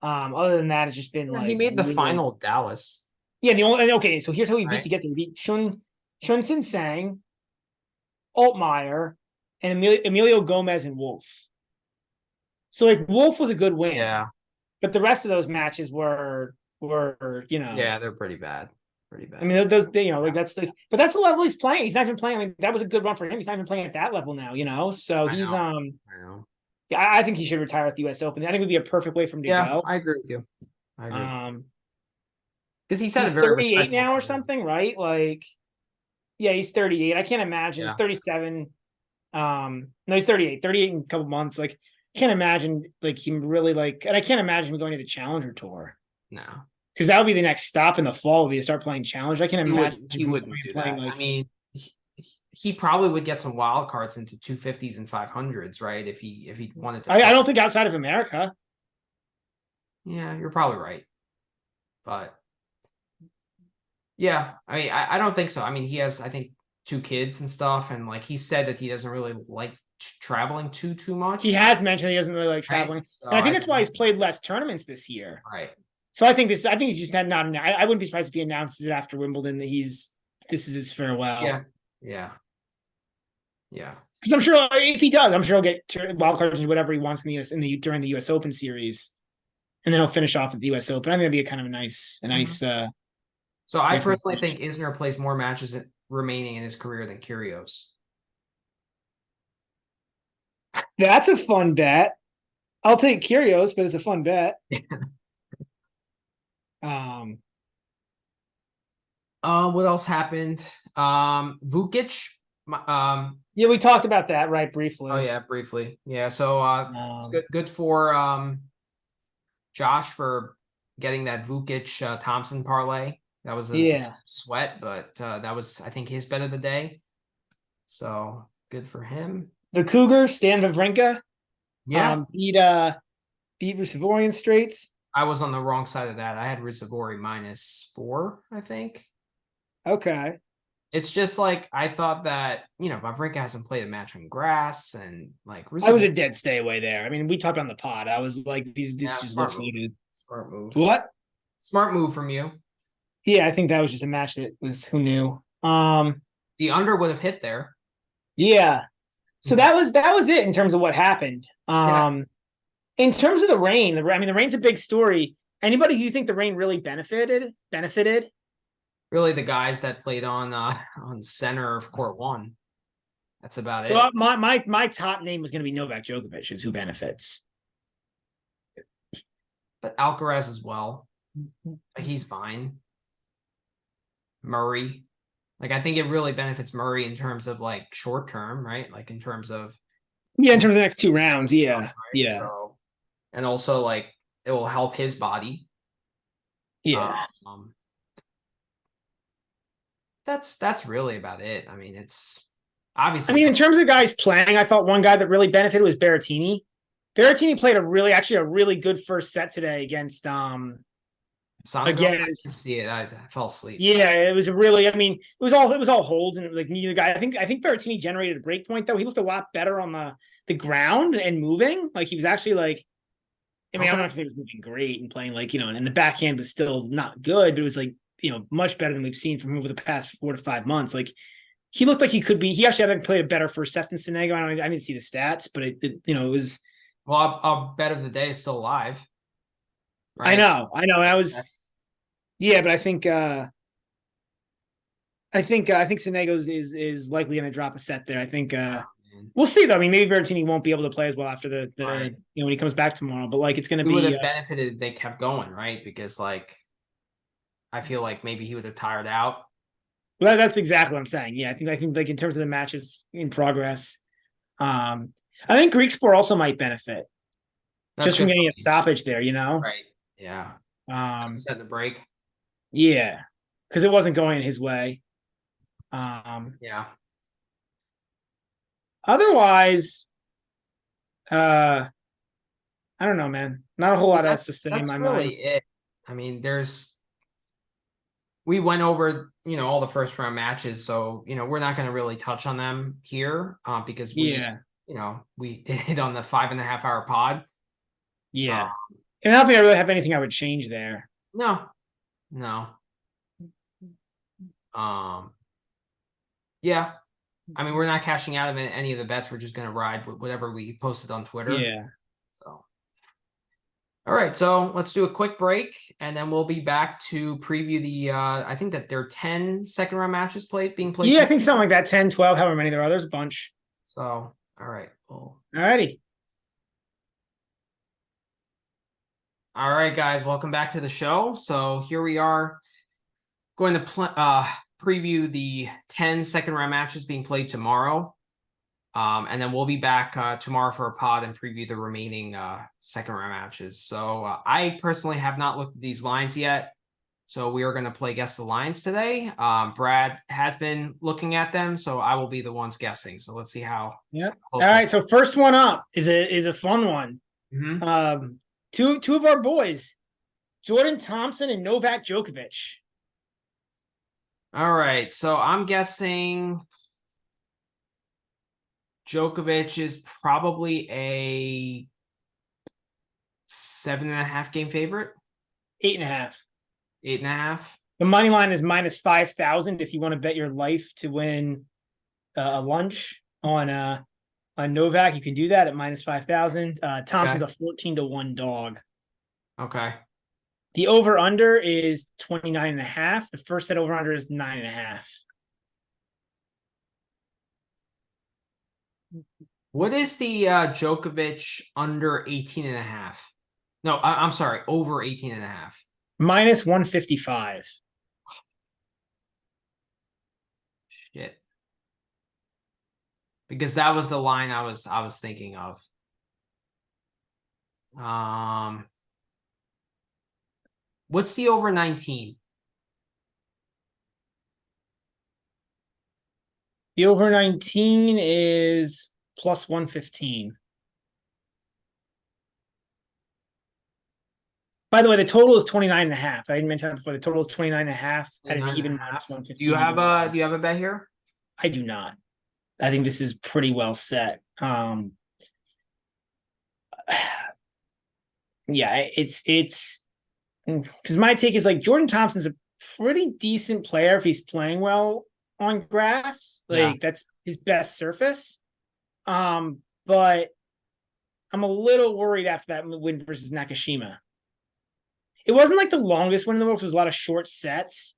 Other than that, it's just been he made the final at Dallas. Yeah, so here's how he beat to get there. He beat Chun Sang, Altmaier, and Emilio Gomez and Wolf. So like Wolf was a good win. Yeah. But the rest of those matches were Yeah, they're pretty bad. I mean, but that's the level he's playing. He's not even playing. I mean, that was a good run for him. He's not even playing at that level now, So he's I know. Yeah, I think he should retire at the U.S. Open. I think it would be a perfect way for him to go. Yeah, I agree with you. I agree. Because he's had a very 38 now or something, right? Like, yeah, he's 38. I can't imagine 37. No, he's 38. 38 in a couple months. Like, can't imagine like him really and I can't imagine him going to the Challenger Tour. No. Because that would be the next stop in the fall. Would be to start playing Challenge. I can imagine he wouldn't do that. I mean, he probably would get some wild cards into 250s and 500s, right? If he wanted to. I don't think outside of America. Yeah, you're probably right. But yeah, I mean, I don't think so. I mean, he has, I think, 2 kids and stuff, and like he said that he doesn't really like traveling too much. He has mentioned he doesn't really like traveling, right? So and I think that's why he's played less tournaments this year. Right. So I think he's just not. I wouldn't be surprised if he announces it after Wimbledon that this is his farewell. Yeah. Because I'm sure if he does, I'm sure he'll get wild cards and whatever he wants during the U.S. Open series, and then he'll finish off at the U.S. Open. I think that'd be a kind of a nice So I personally think Isner plays more matches remaining in his career than Kyrgios. That's a fun bet. I'll take Kyrgios, but it's a fun bet. What else happened? Vukic. Yeah, we talked about that right briefly. Oh yeah, briefly. Yeah, so it's good for Josh for getting that Vukic Thompson parlay. That was a sweat, but that was, I think, his bet of the day. So good for him. The Cougars, Stan Wawrinka, beat Rusevorian straights. I was on the wrong side of that. I had Rusevori -4, I think. Okay. It's just like I thought that, Wawrinka hasn't played a match on grass, and like I was a dead stay away there. I mean, we talked on the pod. I was like, this just looks like a smart move. What? Smart move from you. Yeah, I think that was just a match that was who knew. The under would have hit there. Yeah. So that was it in terms of what happened. In terms of the rain, the rain's a big story. Anybody who you think the rain really benefited? Really, the guys that played on center of court 1. That's about it. So my top name was going to be Novak Djokovic, is who benefits. But Alcaraz as well. He's fine. Murray. Like, I think it really benefits Murray in terms of like short term, right? Like in terms of in terms of the next 2 rounds. Yeah. Right? Yeah. So, and also like it will help his body. Yeah. That's really about it. I mean, it's obviously. In terms of guys playing, I thought one guy that really benefited was Berrettini. Berrettini played a really good first set today against Again, I didn't see it. I fell asleep. Yeah, it was really. It was all holds, and like neither guy. I think Berrettini generated a break point though. He looked a lot better on the ground and moving. Like he was actually like. I don't know if he was moving great and playing like and the backhand was still not good, but it was like much better than we've seen from him over the past 4 to 5 months. Like he looked like he could be. He actually had played a better first set than Sonego. I didn't see the stats, but it was. Well, our bet of the day is still live. Right? I know, and I was. Yeah, but I think Sonego is likely going to drop a set there. I think we'll see though. Maybe Berrettini won't be able to play as well after the right. When he comes back tomorrow. But like it's going to be. Would have benefited if they kept going, right? Because like I feel like maybe he would have tired out. Well, that's exactly what I'm saying. Yeah, I think like in terms of the matches in progress, I think Greek Sport also might benefit just from getting a stoppage there. Right? Yeah. Set the break. Yeah, because it wasn't going his way. Yeah. Otherwise, I don't know, man. Not a whole lot else to say in my mind. It. We went over, all the first round matches, so we're not going to really touch on them here because we did it on the 5.5 hour pod. Yeah, and I don't think I really have anything I would change there. No. Yeah. We're not cashing out of any of the bets. We're just going to ride with whatever we posted on Twitter. Yeah. So, all right. So let's do a quick break, and then we'll be back to preview the. I think that there are 10 second round matches being played. Yeah, I think something like that. 10, 12, however many there are. There's a bunch. So, all right. All righty. All right, guys. Welcome back to the show. So here we are, going to preview the 10 second round matches being played tomorrow. And then we'll be back tomorrow for a pod and preview the remaining second round matches. So I personally have not looked at these lines yet. So we are going to play Guess the Lines today. Brad has been looking at them, so I will be the ones guessing. So let's see how. Yeah. All right. So first one up is a fun one. Mm-hmm. Two of our boys, Jordan Thompson and Novak Djokovic. All right. So I'm guessing Djokovic is probably a 7.5 game favorite. 8.5. 8.5. The money line is -5,000 if you want to bet your life to win a lunch on Novak. You can do that at -5,000. Thompson's a 14-1 dog. Okay. The over-under is 29.5. The first set over-under is 9.5. What is the Djokovic under 18.5? No, I'm sorry, over 18.5. Minus 155. Shit. Because that was the line I was thinking of. What's the over 19? The over 19 is plus 115. By the way, the total is 29.5. I didn't mention that before. The total is 29.5 at an even minus 115. Do you have a bet here? I do not. I think this is pretty well set. Yeah, it's because my take is like Jordan Thompson's a pretty decent player if he's playing well on grass. Like that's his best surface. But I'm a little worried after that win versus Nakashima. It wasn't like the longest win in the world. It was a lot of short sets.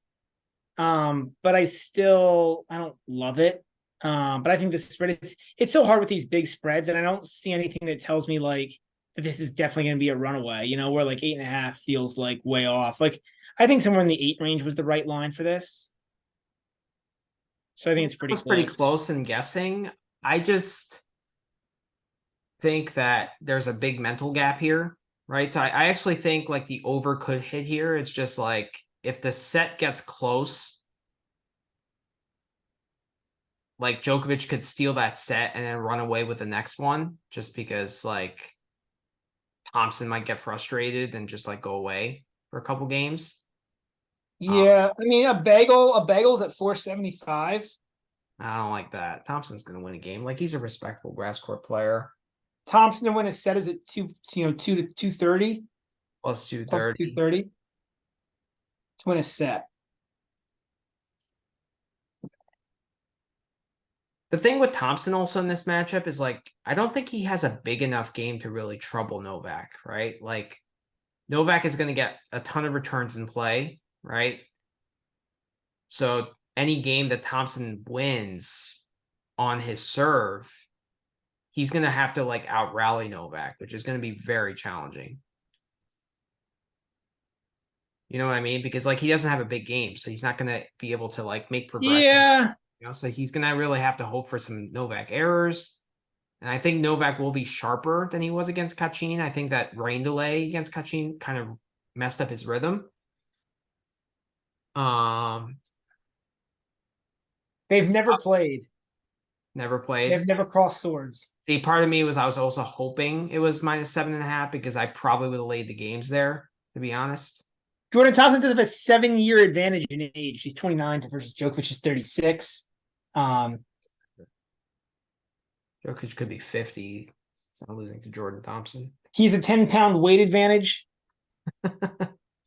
But I don't love it. But I think the spread, it's so hard with these big spreads, and I don't see anything that tells me like that this is definitely going to be a runaway, where like 8.5 feels like way off. Like I think somewhere in the 8 range was the right line for this. So I think it's pretty close in guessing. I just think that there's a big mental gap here, right? So I actually think like the over could hit here. It's just like if the set gets close, like Djokovic could steal that set and then run away with the next one just because like Thompson might get frustrated and just like go away for a couple games. Yeah, I mean a bagel's at 475. I don't like that. Thompson's gonna win a game. Like he's a respectable grass court player. Thompson to win a set is at 2 to 230. Plus 230. 230 to win a set. The thing with Thompson also in this matchup is like, I don't think he has a big enough game to really trouble Novak, right? Like Novak is going to get a ton of returns in play, right? So any game that Thompson wins on his serve, he's going to have to like out rally Novak, which is going to be very challenging. You know what I mean? Because like he doesn't have a big game, so he's not going to be able to like make progression. Yeah. So he's going to really have to hope for some Novak errors. And I think Novak will be sharper than he was against Kachin. I think that rain delay against Kachin kind of messed up his rhythm. They've never played. Never played. They've never crossed swords. See, part of me was I was also hoping it was minus 7.5 because I probably would have laid the games there, to be honest. Jordan Thompson does have a 7-year advantage in age. He's 29 versus Djokovic is 36. Djokovic could be 50. It's not losing to Jordan Thompson. He's a 10-pound weight advantage.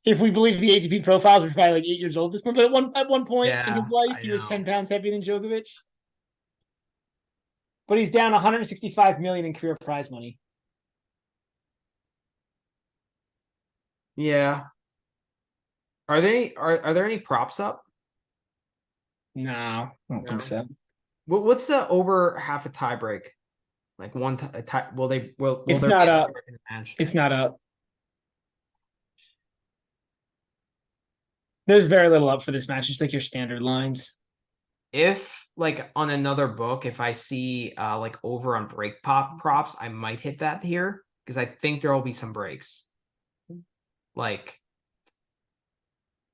If we believe the ATP profiles, we're probably like 8 years old at this point. But at one point in his life, he was 10 pounds heavier than Djokovic. But he's down 165 million in career prize money. Yeah. Are there any props up? No, I don't think so. What's the over half a tie break? Like one tie? Will it's not up. It's not up. There's very little up for this match. Just like your standard lines. If like on another book, if I see like over on break pop props, I might hit that here because I think there will be some breaks. Like,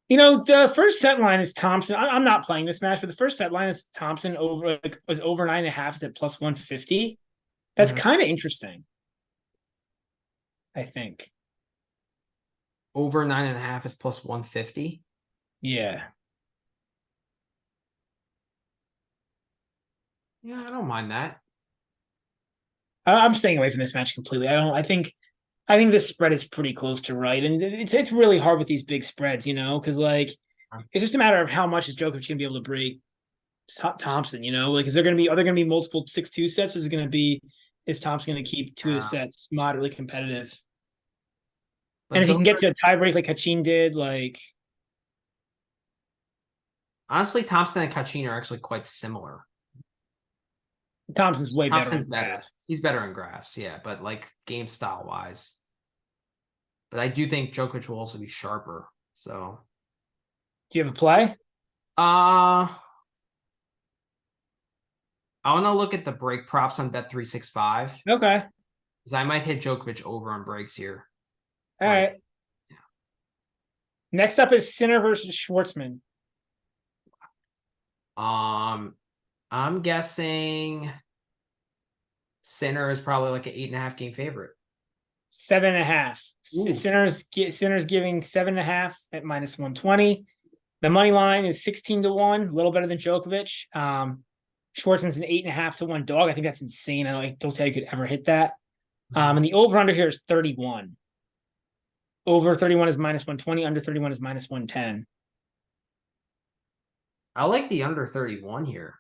the first set line is Thompson. I'm not playing this match, but the first set line is Thompson was over 9.5 is at plus 150. That's kind of interesting. I think over 9.5 is plus 150. Yeah. Yeah, I don't mind that. I'm staying away from this match completely. I think this spread is pretty close to right, and it's really hard with these big spreads, because like it's just a matter of how much is Djokovic gonna be able to break Thompson, like are there gonna be multiple 6-2 sets, or is Thompson gonna keep 2 of the sets moderately competitive? And if he can get to a tiebreak like Kachin did, like honestly, Thompson and Kachin are actually quite similar. Thompson's way better. He's better in grass, yeah, but like game style wise. But I do think Djokovic will also be sharper. So, do you have a play? I want to look at the break props on Bet365. Okay. Because I might hit Djokovic over on breaks here. All right. Yeah. Next up is Sinner versus Schwartzman. I'm guessing Sinner is probably like an 8.5 game favorite. 7.5. Sinner's giving 7.5 at -120. The money line is 16-1, a little better than Djokovic. Schwartzman's an 8.5 to 1 dog. I think that's insane. I don't see how you could ever hit that. And the over under here is 31. Over 31 is -120. Under 31 is -110. I like the under 31 here.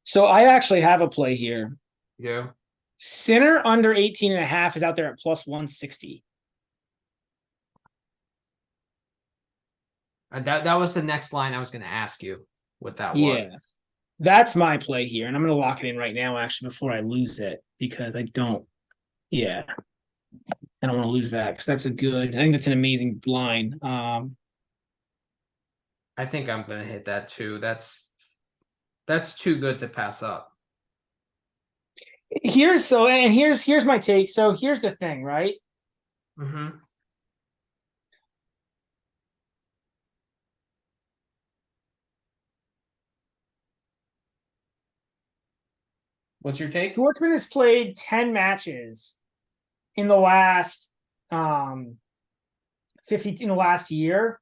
So I actually have a play here. Yeah. Sinner under 18.5 is out there at +160. That was the next line I was going to ask you what that was. That's my play here. And I'm going to lock it in right now, actually, before I lose it, because I don't want to lose that because I think that's an amazing line. I think I'm going to hit that too. That's too good to pass up. Here's my take. So here's the thing, right? Mm-hmm. What's your take? Schwartzman has played 10 matches in the last 50 in the last year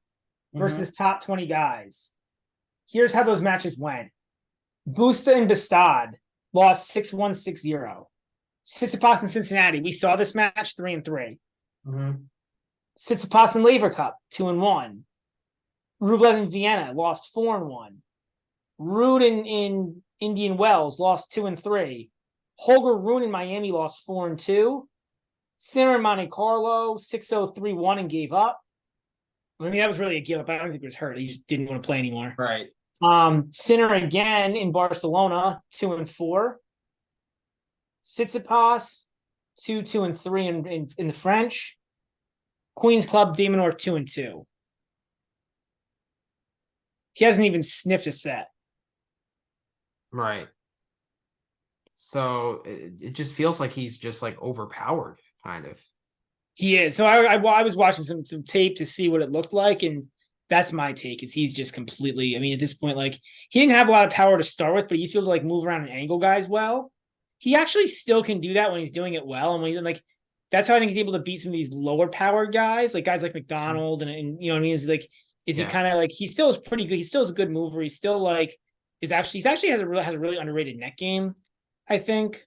versus top 20 guys. Here's how those matches went. Busta and Bastad lost 6-1, 6-0. Tsitsipas and Cincinnati. We saw this match 3-3. Tsitsipas and Laver Cup 2-1. Rublev in Vienna lost 4-1. Rude in Indian Wells lost 2-3. Holger Rune in Miami lost 4-2. Sinner in Monte Carlo 6-0, 3-1 and gave up. I mean, that was really a give up. I don't think he was hurt. He just didn't want to play anymore. Right. Sinner again in Barcelona 2-4. Tsitsipas 2-3 in the French. Queen's Club de Minaur 2-2. He hasn't even sniffed a set. Right. So it just feels like he's just like overpowered, kind of. He is. So I was watching some tape to see what it looked like, and that's my take. Is he's just completely. I mean, at this point, like he didn't have a lot of power to start with, but he used to be able to like move around and angle guys well. He actually still can do that when he's doing it well, and when he's like, that's how I think he's able to beat some of these lower powered guys, like guys like McDonald, and you know what I mean. Is like, he kind of like he still is pretty good. He still is a good mover. He's still like he actually has a really underrated net game, I think.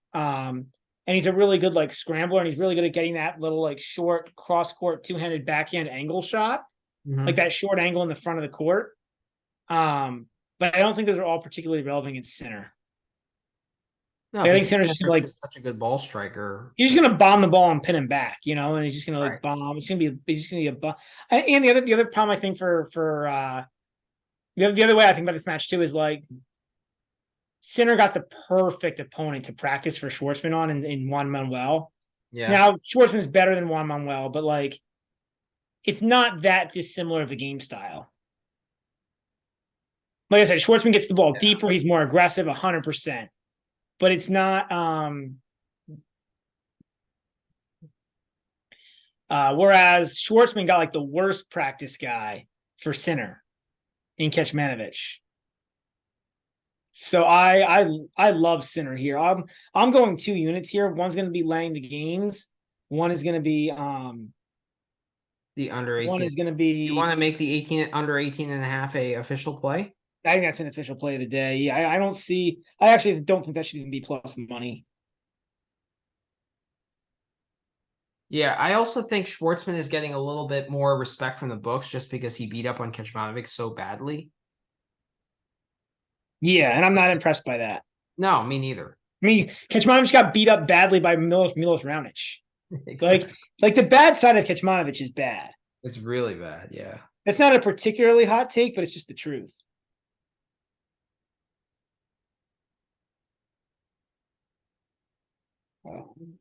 And he's a really good like scrambler, and he's really good at getting that little like short cross court two-handed backhand angle shot, like that short angle in the front of the court. But I don't think those are all particularly relevant in Sinner. No, I think Sinner's just like such a good ball striker. He's just gonna bomb the ball and pin him back, you know, and he's just gonna like bomb. He's just gonna be a bomb. And the other problem I think for the other way I think about this match too is like Sinner got the perfect opponent to practice for Schwartzman on in Juan Manuel. Yeah. Now Schwartzman's better than Juan Manuel, but like it's not that dissimilar of a game style. Like I said, Schwartzman gets the ball deeper. He's more aggressive, 100%. But it's not. Whereas Schwartzman got like the worst practice guy for Sinner in Kecmanovic. So I love Sinner here. I'm going 2 units here. One's going to be laying the games. One is going to be the under 18. One is going to be. You want to make the under 18.5 a official play? I think that's an official play of the day. Yeah, I actually don't think that should even be plus money. Yeah, I also think Schwartzman is getting a little bit more respect from the books just because he beat up on Kecmanovic so badly. Yeah, and I'm not impressed by that. No, me neither. I mean, Kecmanovic got beat up badly by Milos Raonic. Exactly. Like the bad side of Kecmanovic is bad. It's really bad. Yeah. That's not a particularly hot take, but it's just the truth.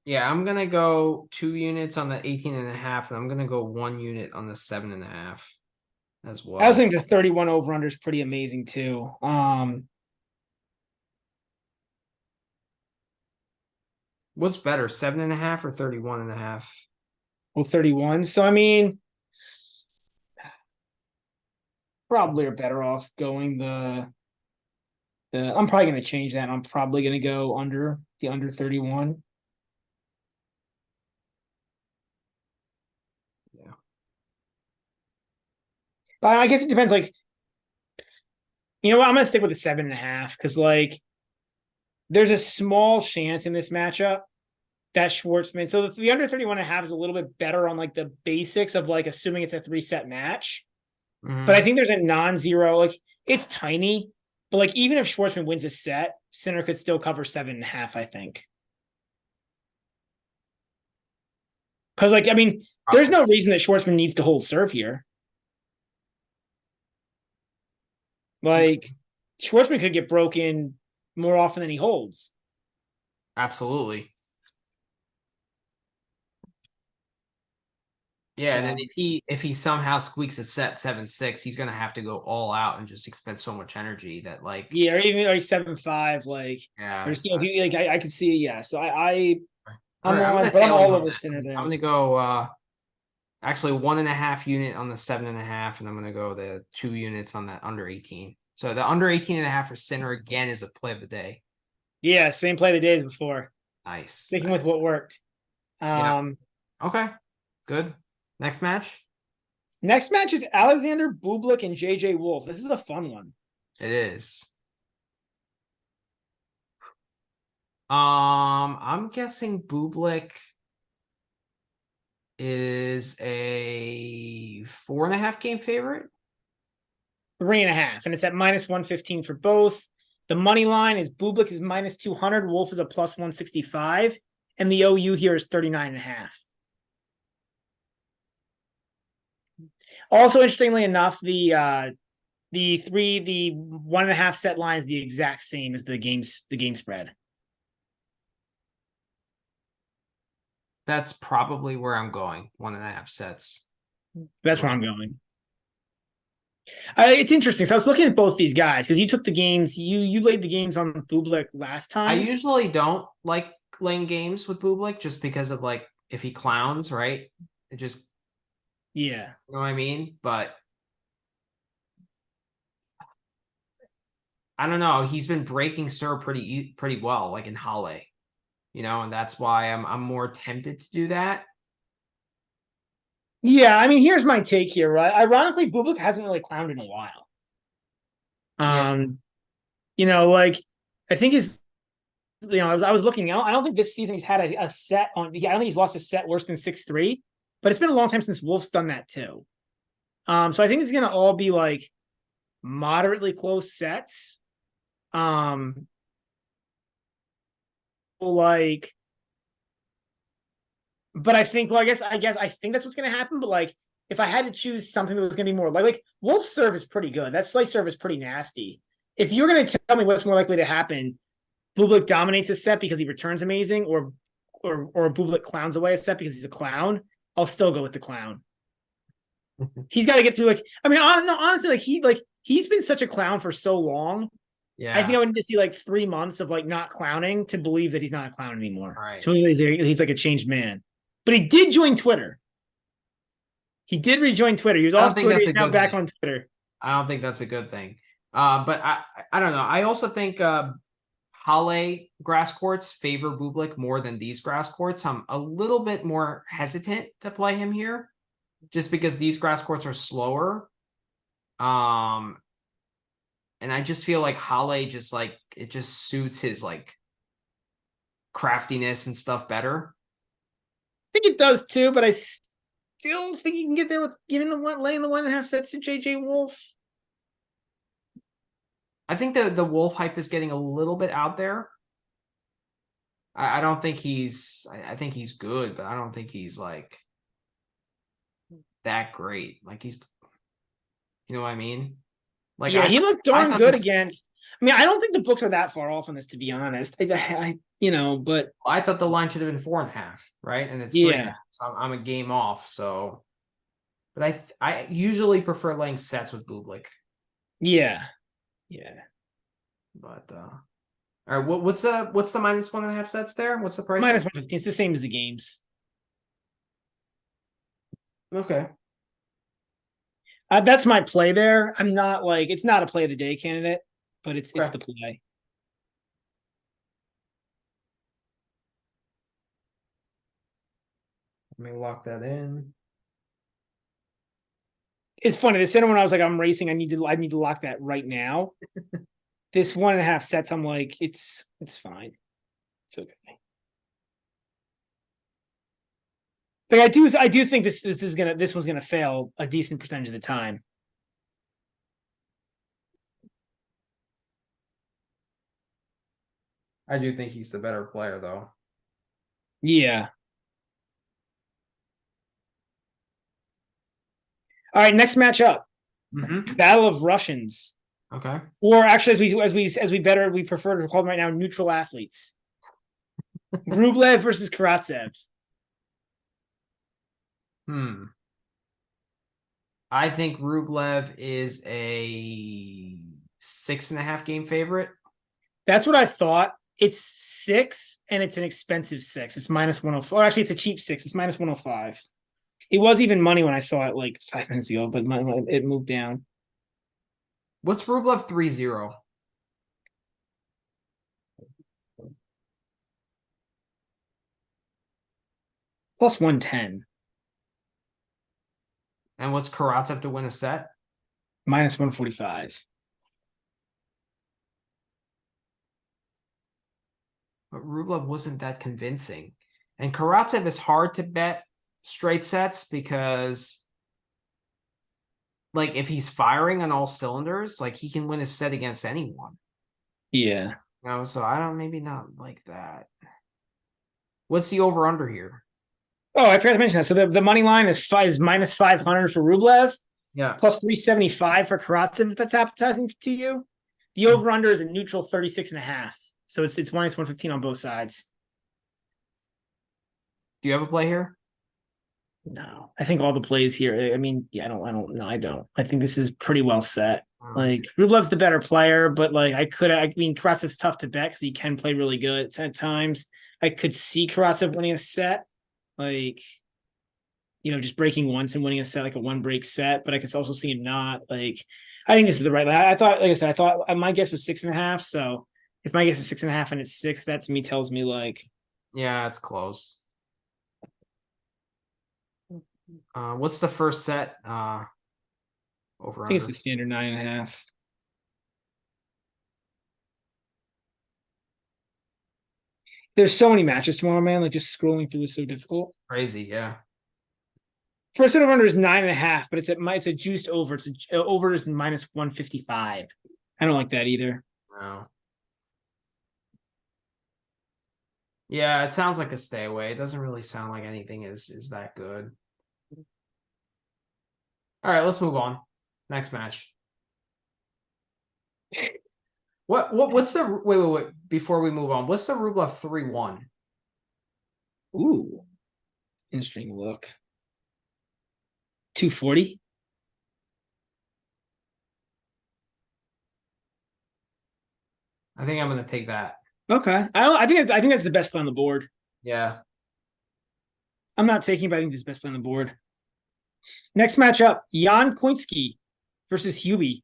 Yeah, I'm gonna go 2 units on the 18.5, and I'm gonna go 1 unit on the 7.5 as I also well. think the 31 over under is pretty amazing too. What's better, 7.5 or 31.5? Well, 31. So I mean, probably are better off going the I'm probably gonna change that. I'm probably gonna go under 31. Yeah. But I guess it depends. Like, you know what? I'm gonna stick with the 7.5 because like there's a small chance in this matchup that Schwartzman. So the under 31.5 is a little bit better on like the basics of like assuming it's a 3-set match. But I think there's a non-zero, like it's tiny, but like even if Schwartzman wins a set, Sinner could still cover 7.5, I think. Because like, I mean, there's no reason that Schwartzman needs to hold serve here. Like Schwartzman could get broken more often than he holds. Absolutely. Yeah, and then So if he somehow squeaks a set 7-6, he's gonna have to go all out and just expend so much energy that like yeah, or even like 7.5, like yeah. there's like I could see, yeah. So All I'm right, I'm on, gonna but I'm tail you all on over that. Sinner I'm there. gonna go actually 1.5 unit on the 7.5, and I'm gonna go the 2 units on that under 18. So the under 18.5 for Sinner again is a play of the day. Yeah, same play the days before. Nice. Sticking with what worked. Yeah. Okay. Good. Next match. Next match is Alexander Bublik and JJ Wolf. This is a fun one. It is. I'm guessing Bublik is a 4.5 game favorite. 3.5, and it's at minus 115 for both. The money line is Bublik is minus 200, Wolf is a plus 165, and the OU here is 39.5. Also, interestingly enough, the 1.5 set line is the exact same as the game spread. That's probably where I'm going. 1.5 sets. That's where I'm going. It's interesting. So I was looking at both these guys because you took the games, you laid the games on Bublik last time. I usually don't like laying games with Bublik just because of like if he clowns, right? It just yeah. You know what I mean? But I don't know. He's been breaking serve pretty well, like in Halle, and that's why I'm more tempted to do that. Yeah, I mean, here's my take here, right? Ironically, Bublik hasn't really clowned in a while. Yeah. Like I think I was looking out. I don't think this season he's had a set on. I don't think he's lost a set worse than 6-3, but it's been a long time since Wolf's done that too. So I think it's gonna all be like moderately close sets. Like, but I think, well, I think that's what's gonna happen. But like, if I had to choose something that was gonna be more like Wolf's serve is pretty good. That slice serve is pretty nasty. If you're gonna tell me what's more likely to happen, Bublik dominates a set because he returns amazing, or Bublik clowns away a set because he's a clown, I'll still go with the clown. He's got to get through honestly, he's been such a clown for so long. Yeah. I think I would need to see like 3 months of like not clowning to believe that he's not a clown anymore. Right. So he's like a changed man. But he did join Twitter. He did rejoin Twitter. He was off Twitter. He's now back on Twitter. I don't think that's a good thing. But I don't know. I also think Halle grass courts favor Bublik more than these grass courts. I'm a little bit more hesitant to play him here just because these grass courts are slower. And I just feel like Halle just like it just suits his like craftiness and stuff better. I think it does too, but I still think you can get there with laying the 1.5 sets to JJ Wolf. I think the Wolf hype is getting a little bit out there. I don't think he's. I think he's good, but I don't think he's like that great. Like he's, you know what I mean? Like Yeah, he looked darn thought good this. against. I mean, I don't think the books are that far off on this, to be honest. But I thought the line should have been 4.5, right? And it's 3.5. yeah, So I'm a game off. So, but I usually prefer laying sets with Bublik. yeah. But all right, what's the -1.5 sets there? What's the price? -115. It's the same as the games. Okay. That's my play there. I'm not like it's not a play of the day candidate, but it's Okay. the play. Let me lock that in. It's funny. The center when I was like, I'm racing, I need to lock that right now. This 1.5 sets, I'm like, it's fine. It's okay. But I do think this one's gonna fail a decent percentage of the time. I do think he's the better player, though. Yeah. All right, next matchup. Battle of Russians. Okay. Or actually, we prefer to call them right now neutral athletes. Rublev versus Karatsev. I think Rublev is a 6.5 game favorite. That's what I thought. It's 6, and it's an expensive 6. It's -104. Or actually, it's a cheap 6. It's -105. It was even money when I saw it like 5 minutes ago, but it moved down. What's Rublev 3-0? +110. And what's Karatsev to win a set? -145. But Rublev wasn't that convincing. And Karatsev is hard to bet straight sets because, like, if he's firing on all cylinders, like, he can win a set against anyone. Yeah. No, so I don't, maybe not like that. What's the over-under here? Oh, I forgot to mention that. So the money line is -500 for Rublev, Yeah. +375 for Karatsev, if that's appetizing to you. The over-under is a neutral 36.5. So it's -115 on both sides. Do you have a play here? No, I think all the plays here. I mean, yeah, I don't. No, I don't. I think this is pretty well set. Like Rublev's the better player, but like I mean, Karatsev's tough to bet because he can play really good at times. I could see Karatsev winning a set, like just breaking once and winning a set, like a 1-break set. But I could also see him not. Like, I think this is the right line. I thought, like I said, I thought my guess was 6.5. So if my guess is 6.5 and it's 6, that to me tells me like, yeah, it's close. What's the first set? Over. I think it's the standard 9.5. There's so many matches tomorrow, man. Like just scrolling through is so difficult. Crazy, yeah. First set of under is 9.5, but it's a juiced over. It's over is -155. I don't like that either. No. Yeah, it sounds like a stay away. It doesn't really sound like anything is that good. All right, let's move on. Next match. What's the wait before we move on? What's the Rublev 3-1? Ooh, interesting look. 240. I think I'm gonna take that. Okay, I think that's the best play on the board. Yeah, I'm not taking, but I think this is the best play on the board. Next matchup: Jan Choinski versus Hubie.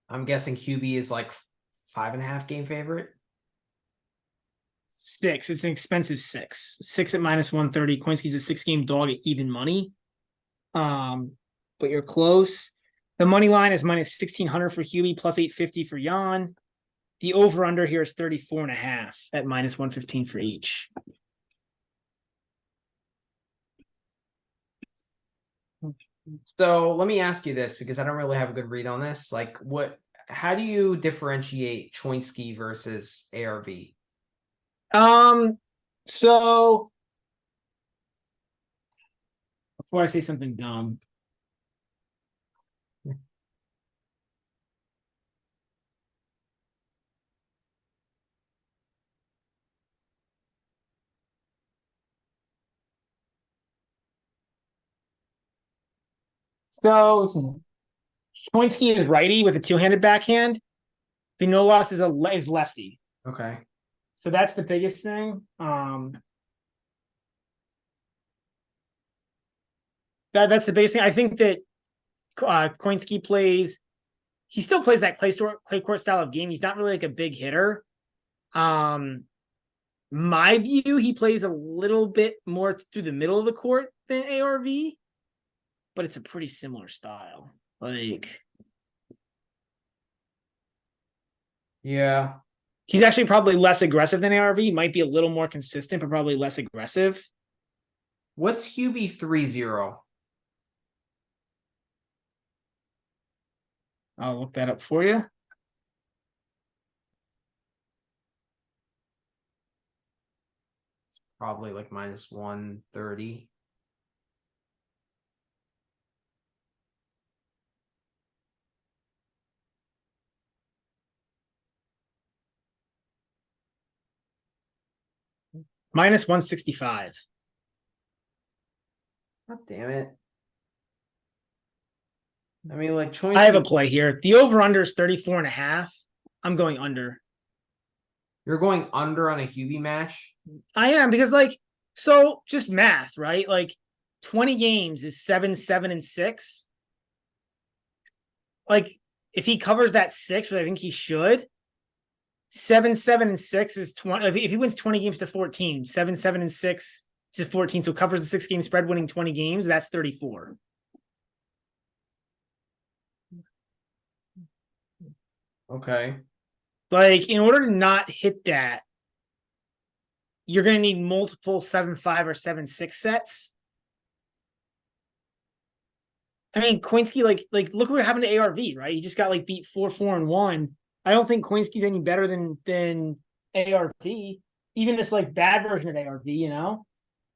I'm guessing Hubie is like 5.5 game favorite. 6. It's an expensive 6. 6 at -130. Choinski's a 6-game dog at even money. But you're close. The money line is -1,600 for Hubie, +850 for Jan. The over-under here is 34.5 at -115 for each. So let me ask you this because I don't really have a good read on this. Like, what how do you differentiate Choinski versus ARV? So before I say something dumb. So Choinski is righty with a two-handed backhand. Vinolas is lefty. Okay. So that's the biggest thing. That's the biggest thing. I think that Choinski plays. He still plays that clay court style of game. He's not really like a big hitter. My view, he plays a little bit more through the middle of the court than ARV, but it's a pretty similar style. Like, yeah, he's actually probably less aggressive than ARV. Might be a little more consistent, but probably less aggressive. What's Hubie 3-0? I'll look that up for you. It's probably like minus 130. Minus 165. God damn it. I mean, like Choinski. I have a play here. The over-under is 34.5. I'm going under. You're going under on a Hubie match? I am, because so just math, right? 20 games is 7, 7, and 6. If he covers that 6, which I think he should, 7, 7, and 6 is 20. If he wins 20 games to 14, 7, 7, and 6 to 14, so covers the 6-game spread, winning 20 games, that's 34. Okay. In order to not hit that, you're going to need multiple 7-5 or 7-6 sets. I mean, Choinski, look what happened to ARV, right? He just got beat 4-4 and 1. I don't think Choinski's any better than ARV, even this bad version of ARV, you know?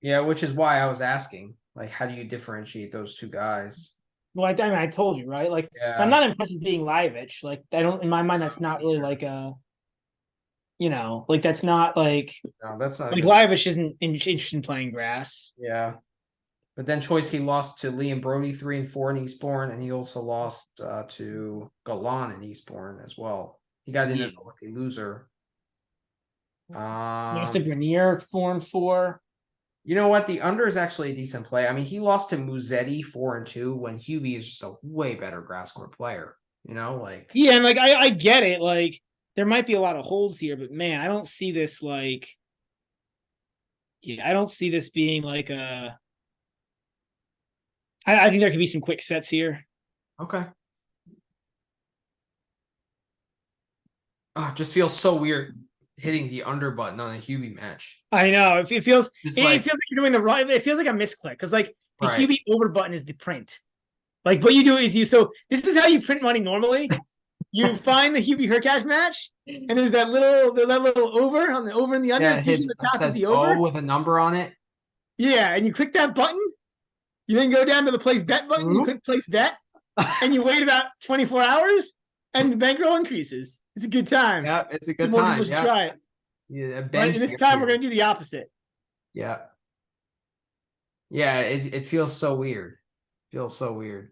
Yeah, which is why I was asking, how do you differentiate those two guys? Well, I mean, I told you, right? yeah. I'm not impressed with being Lievich. I don't, in my mind, that's not really that's not no, that's not Lievich isn't interested in playing grass. Yeah. But then Choinski lost to Liam Brody 3-4 in Eastbourne, and he also lost to Golan in Eastbourne as well. He got in as a lucky loser. Lost to Grenier 4-4. You know what? The under is actually a decent play. I mean, he lost to Musetti 4-2 when Hubie is just a way better grass court player. You know, yeah, and I get it. There might be a lot of holds here, but man, I don't see this I don't see this being a. I think there could be some quick sets here. Okay. Oh, it just feels so weird hitting the under button on a Hubie match. I know. It feels like you're doing the right. It feels like a misclick because the Hubie over button is the print. What you do is so this is how you print money normally. You find the Hubie Hurkacz match, and there's that little over on the over and the under. Yeah, it the top of the over with a number on it. Yeah, and you click that button. You then go down to the place bet button. You click place bet, and you wait about 24 hours, and the bankroll increases. It's a good time. Yeah, it's a good time. Yeah, try it. Yeah, but this time we're gonna do the opposite. Yeah. Yeah, it feels so weird.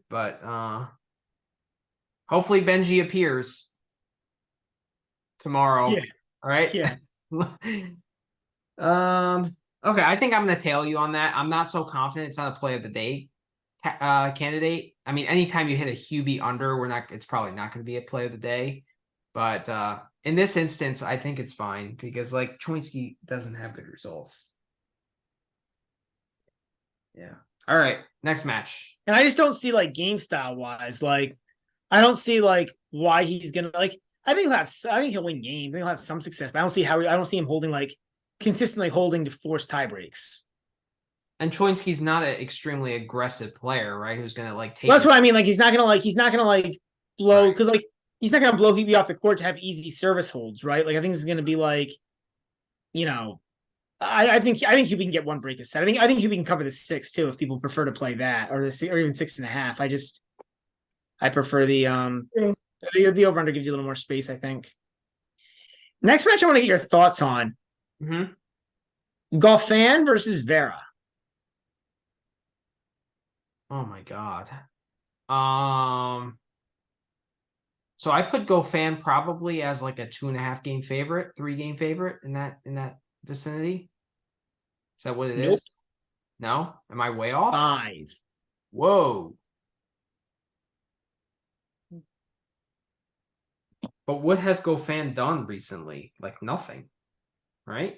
But hopefully Benji appears tomorrow. Yeah. All right. Yeah. Okay, I think I'm gonna tail you on that. I'm not so confident it's not a play of the day candidate. I mean, anytime you hit a Hubie under, it's probably not gonna be a play of the day. But in this instance, I think it's fine because Choinski doesn't have good results. Yeah. All right. Next match. And I just don't see game style wise. I don't see why he's gonna I think he'll win games. I think he'll have some success, but I don't see him holding consistently holding to force tie breaks. And Choinski's not an extremely aggressive player, right? Who's gonna take. Well, that's what I mean. He's not gonna blow because he's not going to blow Hebe off the court to have easy service holds, right? Like I think it's going to be like, I think Hebe can get one break a set. I think Hebe can cover the 6 too if people prefer to play that or even 6.5. I prefer the over under gives you a little more space. I think. Next match, I want to get your thoughts on. Goffin versus Vera. Oh my god. So I put Goffin probably as like a 2.5 game favorite, 3 game favorite in that vicinity. Is that what it is? No? Am I way off? 5. Whoa. But what has Goffin done recently? Like nothing, right?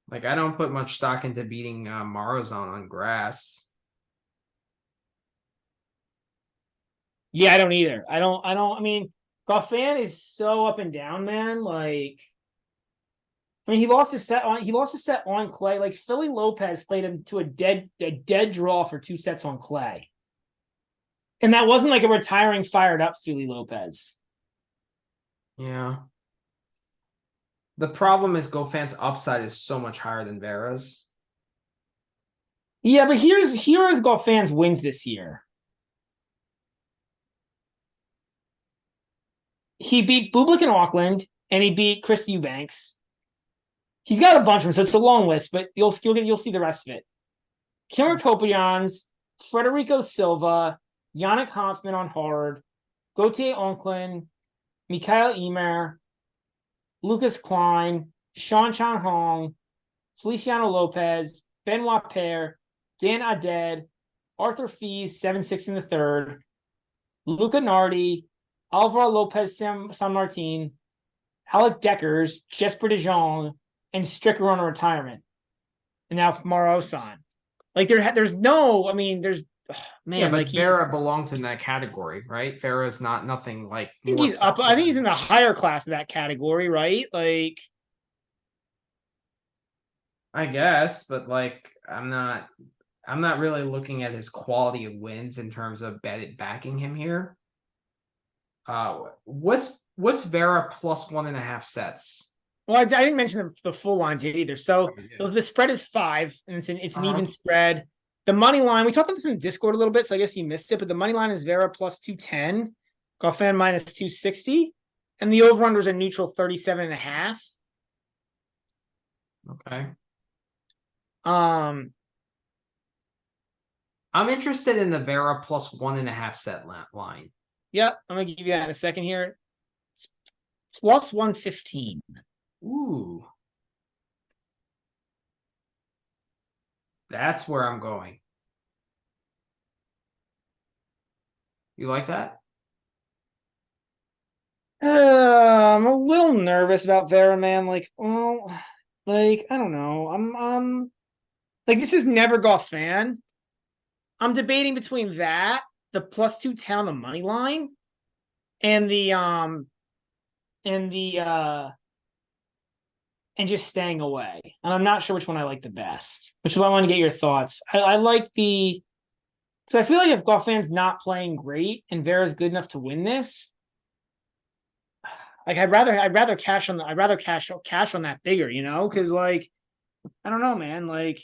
Like I don't put much stock into beating Marazon on grass. Yeah, I don't either. I mean, Goffin is so up and down, man. Like, I mean, he lost his set on clay. Like Philly Lopez played him to a dead draw for 2 sets on clay. And that wasn't like a retiring, fired up Philly Lopez. Yeah. The problem is Goffin's upside is so much higher than Vera's. Yeah, but here's Goffin's wins this year. He beat Bublik in Auckland, and he beat Chris Eubanks. He's got a bunch of them, so it's a long list, but you'll see the rest of it. Kimmer Kopians, Federico Silva, Yannick Hoffman on hard, Gautier Onklin, Mikael Emer, Lucas Klein, Sean Hong, Feliciano Lopez, Benoit Paire, Dan Aded, Arthur Fees, 7-6 in the third, Luca Nardi, Alvaro Lopez San Martin, Alec Deckers, Jesper De Jong, and Stricker on a retirement. And now Maro-san. Like there's no, I mean, there's man. Yeah, but like Vera belongs in that category, right? Vera's not nothing like. I think he's up. I think he's in the higher class of that category, right? Like, I guess, but like, I'm not really looking at his quality of wins in terms of backing him here. What's Vera plus 1.5 sets? Well, I didn't mention the full lines yet either. So the spread is 5, and it's an even spread. The money line, we talked about this in Discord a little bit, so I guess you missed it, but the money line is Vera plus 210, Goffin minus 260, and the over-unders are neutral 37.5. Okay. I'm interested in the Vera plus 1.5 set line. Yep, I'm gonna give you that in a second here. It's plus 115. Ooh. That's where I'm going. You like that? I'm a little nervous about Vera, man. Like, well, like, I don't know. I'm like, this is never Goffin. I'm debating between that, the plus 210 on the money line, and and just staying away. And I'm not sure which one I like the best, which is why I want to get your thoughts. I like because I feel like if Goffin's not playing great and Vera's good enough to win this, like I'd rather cash on that bigger, because like I don't know, man. Like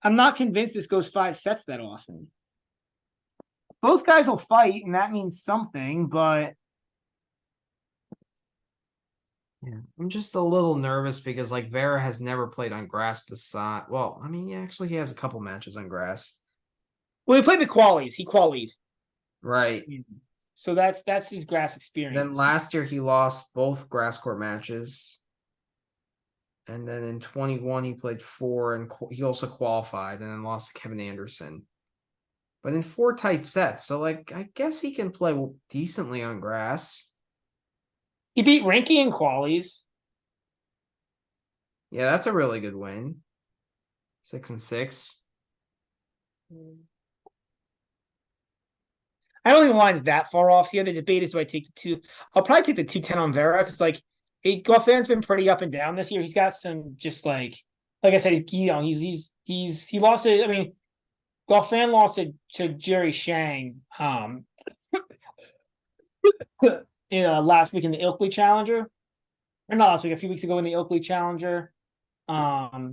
I'm not convinced this goes 5 sets that often. Both guys will fight, and that means something, but yeah, I'm just a little nervous because like Vera has never played on grass beside. Well, I mean, actually, he has a couple matches on grass. Well, he played the qualies. He qualied. Right. So that's his grass experience. Then last year he lost both grass court matches. And then in 21 he played 4 and he also qualified and then lost to Kevin Anderson. But in 4 tight sets. So like I guess he can play decently on grass. He beat Rinky in qualies. Yeah, that's a really good win. 6-6. I don't think the line's that far off here. The debate is, do I take the 2? I'll probably take the 210 on Vera because like Goffin's been pretty up and down this year. He's got some just like I said, he lost it. I mean, Goffin lost to Jerry Shang last week in the Ilkley Challenger. Or not last week, a few weeks ago in the Ilkley Challenger. I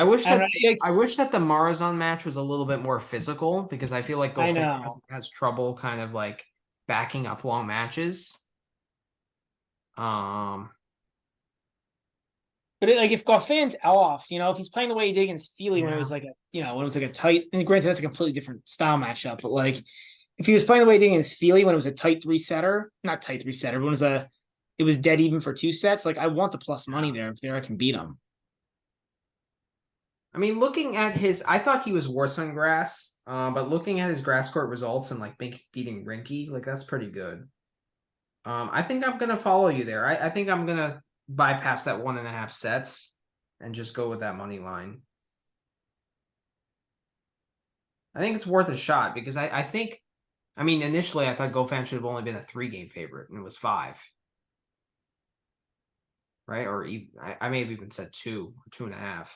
wish that the Marazon match was a little bit more physical, because I feel like Goffin has trouble kind of like backing up long matches. But if Goffin's off, if he's playing the way he did against Feely when it was like a tight, and granted that's a completely different style matchup, but like if he was playing the way he did against Feely when it was a tight 3-setter, not tight 3-setter, but it was dead even for 2 sets. Like I want the plus money there if Vera can beat him. I mean, looking at I thought he was worse on grass, but looking at his grass court results and like beating Rinky, like that's pretty good. I think I'm gonna follow you there. I think I'm gonna bypass that 1.5 sets and just go with that money line. I think it's worth a shot, because I think, I mean, initially I thought Goffin should have only been a 3-game favorite, and it was 5. Right? Or even, I may have even said 2 or 2.5.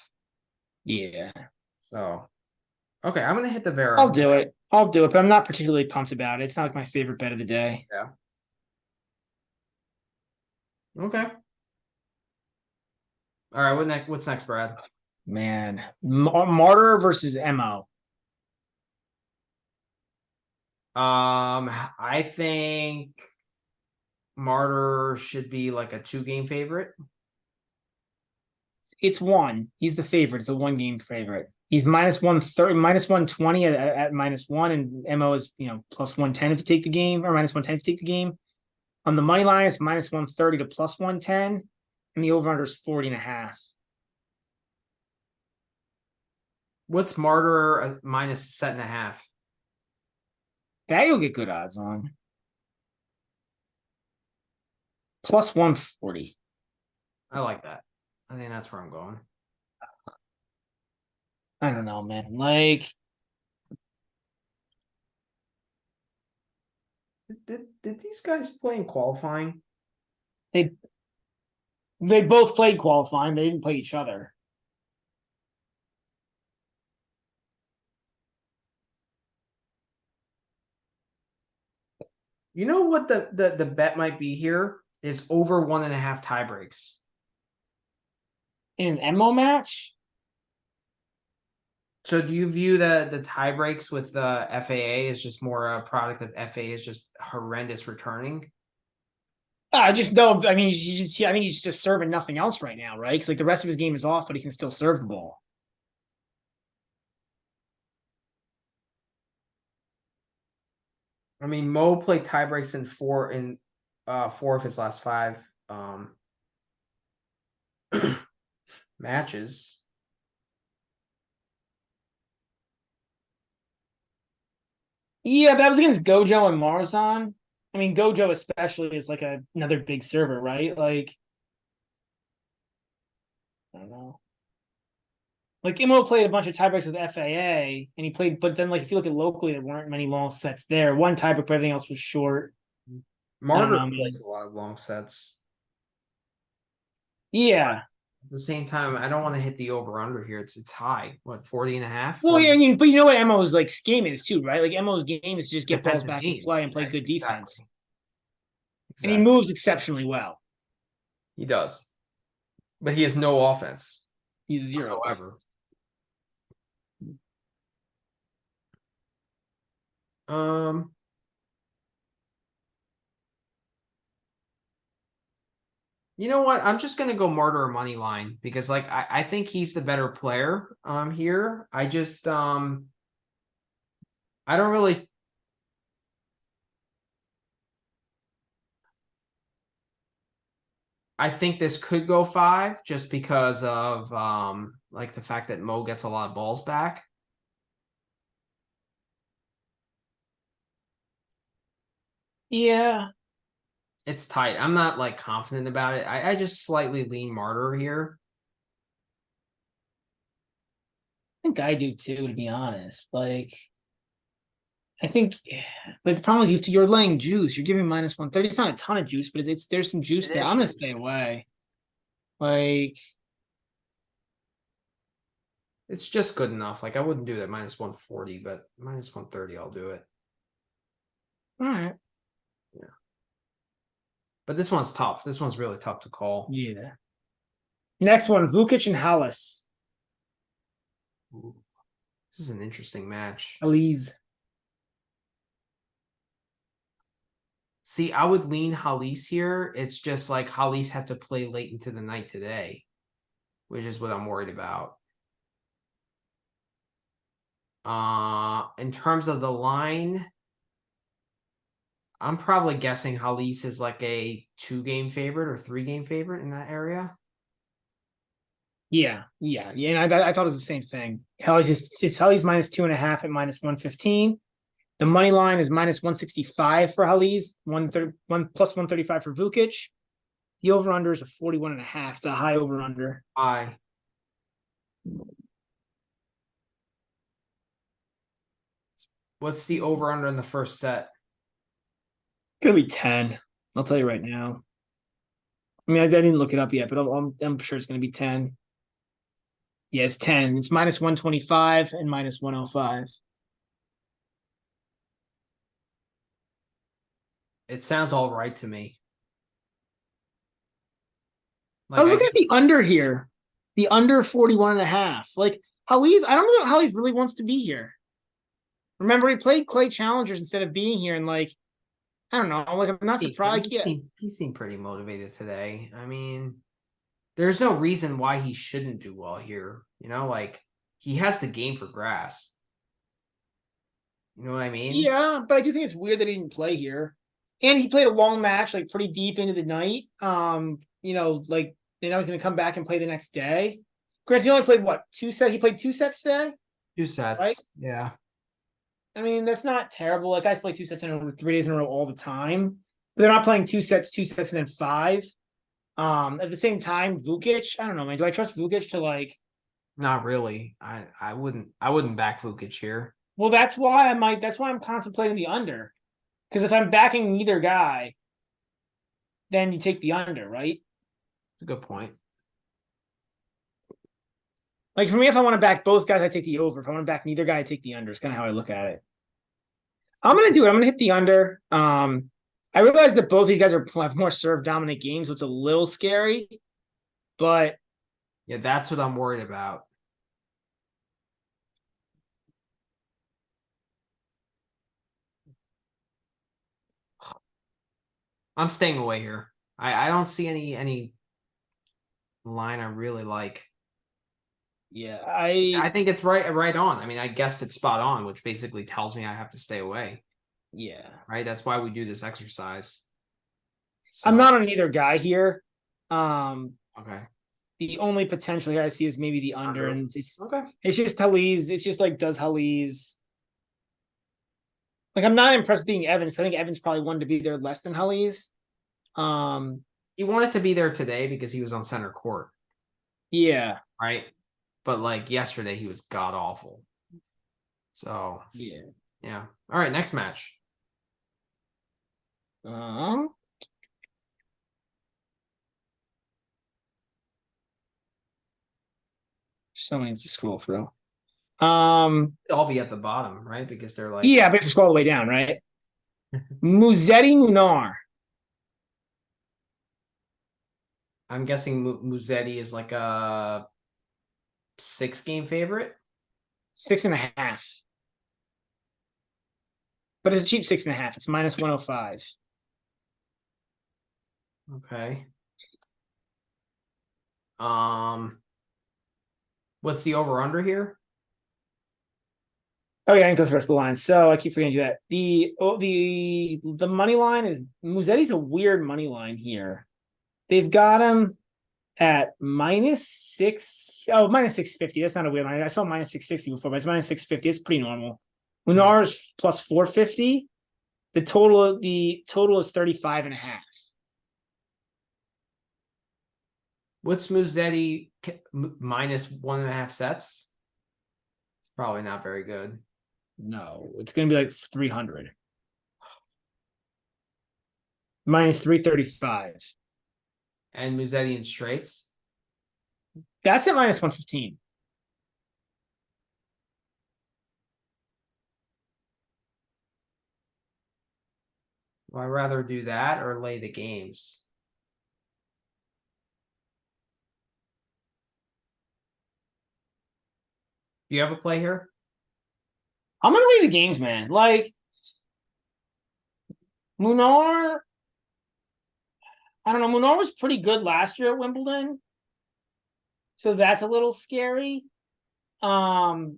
Yeah. So, okay, I'm gonna hit the Vera. I'll do it, but I'm not particularly pumped about it. It's not like my favorite bet of the day. Yeah. Okay. All right, what's next, Brad? Man, Marterer versus Mmoh. I think Marterer should be like a 2-game favorite. It's 1. He's the favorite. It's a 1-game favorite. He's -130, -120 at -1, and Mmoh is +110 if you take the game, or -110 if you take the game. On the money line, it's -130 to +110, and the over/under is 40.5. What's Marterer -1.5? That you'll get good odds on. +140. I like that. I think that's where I'm going. I don't know, man. Like, did these guys play in qualifying? They both played qualifying. They didn't play each other. You know what the bet might be here is over 1.5 tie breaks. In an Mmoh match? So do you view the tie breaks with the FAA as just more a product of FAA is just horrendous returning? I just know. I mean, I think he's just serving nothing else right now, right? Because like the rest of his game is off, but he can still serve the ball. I mean, Mmoh played tie breaks in 4 of his last 5 matches. Yeah, but that was against Gojo and Marzan. I mean, Gojo especially is like another big server, right? Like, I don't know. Like Mmoh played a bunch of tiebreaks with FAA, and he played, but then like if you look at locally, there weren't many long sets there. 1 tiebreak, but everything else was short. Marterer plays a lot of long sets. Yeah. At the same time, I don't want to hit the over/under here. It's high. What, 40.5? Well, yeah, I mean, but you know what Mmoh's like game is too, right? Like Mmoh's game is to just get balls back in play and play good defense. And he moves exceptionally well. He does. But he has no offense. He's 0. Whatsoever. You know what? I'm just gonna go Marterer money line, because like I think he's the better player here. I just I don't really I think this could go 5 just because of like the fact that Mmoh gets a lot of balls back. Yeah. It's tight. I'm not like confident about it. I just slightly lean Marterer here. I think I do too, to be honest. Like, I think, but the problem is you're laying juice. You're giving -130. It's not a ton of juice, but there's some juice there. I'm gonna stay away. Like, It's just good enough. Like I wouldn't do that minus 140, but minus 130, I'll do it. All right. Yeah. But this one's tough. This one's really tough to call. Yeah. Next one, Vukic and Halys. Ooh. This is an interesting match. Halys. See, I would lean Halys here. It's just like Halys had to play late into the night today, which is what I'm worried about. In terms of the line, I'm probably guessing Halys is like a 2-game favorite or 3-game favorite in that area. Yeah. And I thought it was the same thing. It's Halys minus 2.5 at minus 115. The money line is minus 165 for Halys, 1 plus 135 for Vukic. The over-under is a 41.5. It's a high over-under. High. What's the over-under in the first set? Gonna be 10. I'll tell you right now. I mean, I didn't look it up yet, but I'm sure it's gonna be 10. Yeah, it's 10. It's minus 125 and minus 105. It sounds all right to me. Like, I was looking at the under here. The under 41.5. Like, Halys, I don't know if Halys really wants to be here. Remember, he played Clay Challengers instead of being here, and like, I don't know. Like, I'm not surprised. He seemed pretty motivated today. I mean, there's no reason why he shouldn't do well here. You know, like he has the game for grass. You know what I mean? Yeah, but I do think it's weird that he didn't play here. And he played a long match, like pretty deep into the night. Like then I was going to come back and play the next day. Granted, he only played what, 2 sets? He played 2 sets today? 2 sets, right? Yeah. I mean, that's not terrible. Like guys play 2 sets in a row, 3 days in a row all the time. But they're not playing 2 sets, and then 5. At the same time, Vukic, I don't know, man. Do I trust Vukic to like? Not really. I wouldn't back Vukic here. Well, that's why I'm contemplating the under. Because if I'm backing neither guy, then you take the under, right? That's a good point. Like for me, if I want to back both guys, I take the over. If I want to back neither guy, I take the under. It's kind of how I look at it. I'm gonna do it. I'm gonna hit the under. I realize that both these guys have more serve dominant games, so it's a little scary. But yeah, that's what I'm worried about. I'm staying away here. I don't see any line I really like. Yeah, I think it's right on. I mean, I guessed it's spot on, which basically tells me I have to stay away. Yeah. Right? That's why we do this exercise. So, I'm not on either guy here. Okay. The only potential here I see is maybe the under. And it's okay. It's just Halys. It's just like, does Halys? Like, I'm not impressed being Evans. I think Evans probably wanted to be there less than Halys. He wanted to be there today because he was on center court. Yeah. Right? But like yesterday, he was god awful. So yeah. All right, next match. So many to scroll through. I'll be at the bottom, right? Because they're like, yeah, but if you scroll all the way down, right? Musetti Munar. I'm guessing Musetti is like a 6-game favorite. 6.5. But it's a cheap 6.5. It's minus 105. Okay. What's the over under here? Oh yeah, I can go through the rest of the line. So I keep forgetting to do that. The money line is Musetti's a weird money line here. They've got him at minus 650. That's not a weird line. I saw minus 660 before, but it's minus 650. It's pretty normal. Munar's plus 450. The total is 35.5. What's Musetti minus 1.5 sets? It's probably not very good. No, it's going to be like 300. Minus 335. And Musetti in straights? That's at minus 115. Would I rather do that or lay the games? Do you have a play here? I'm gonna lay the games, man. Like Munar, I don't know. Munar was pretty good last year at Wimbledon, so that's a little scary. But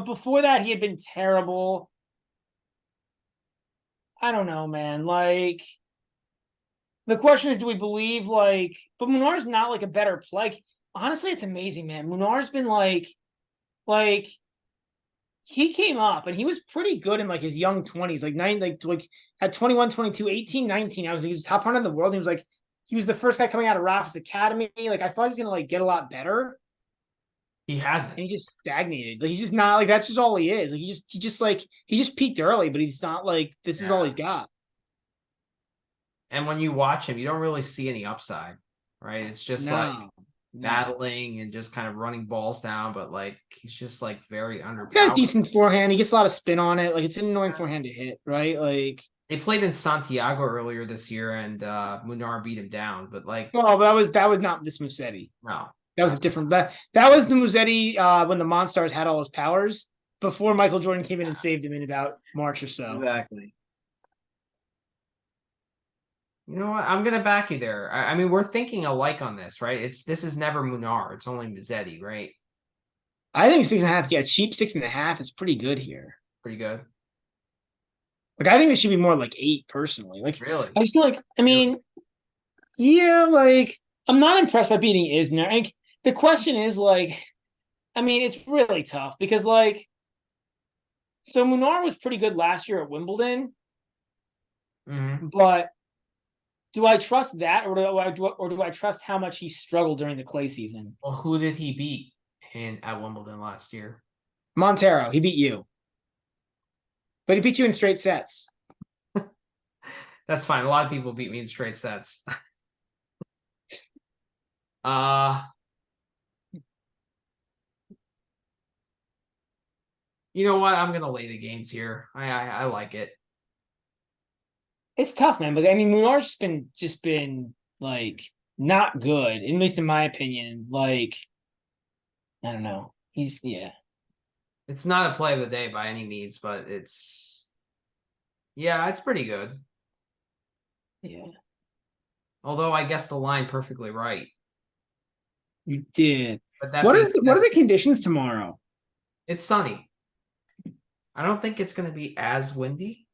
before that, he had been terrible. I don't know, man. Like, the question is, do we believe but Munar's not like a better play. Like, honestly, it's amazing, man. Munar's been like he came up and he was pretty good in like his young 20s, like at 21, 22, 18, 19. He was top 100 in the world. He was the first guy coming out of Rafa's academy. Like, I thought he was gonna like get a lot better. He hasn't. And he just stagnated. Like, he's just not like, that's just all he is. Like, he just peaked early, but he's not like, this is all he's got. And when you watch him, you don't really see any upside, right? It's just battling and just kind of running balls down, but like he's just like very underpowered. He's got a decent forehand. He gets a lot of spin on it. Like, it's an annoying forehand to hit, right? Like, they played in Santiago earlier this year, and Munar beat him down. But like, well, that was not this Musetti. No, that was a different. That was the Musetti when the Monstars had all his powers before Michael Jordan came in and saved him in about March or so. Exactly. You know what? I'm gonna back you there. I mean, we're thinking alike on this, right? This is never Munar. It's only Musetti, right? I think 6.5. Yeah, cheap 6.5 is pretty good here. Pretty good. Like, I think it should be more like 8 personally. Like, really, I just like. I mean, yeah, like I'm not impressed by beating Isner. Like, the question is like, I mean, it's really tough because like, so Munar was pretty good last year at Wimbledon, but do I trust that, or do I trust how much he struggled during the clay season? Well, who did he beat at Wimbledon last year? Marterer. He beat you, but he beat you in straight sets. That's fine. A lot of people beat me in straight sets. You know what? I'm gonna lay the games here. I like it. It's tough, man. But I mean, Munar's just been like not good, at least in my opinion. Like, I don't know. It's not a play of the day by any means, but it's pretty good. Yeah. Although I guessed the line perfectly right. You did. But what are the conditions tomorrow? It's sunny. I don't think it's going to be as windy.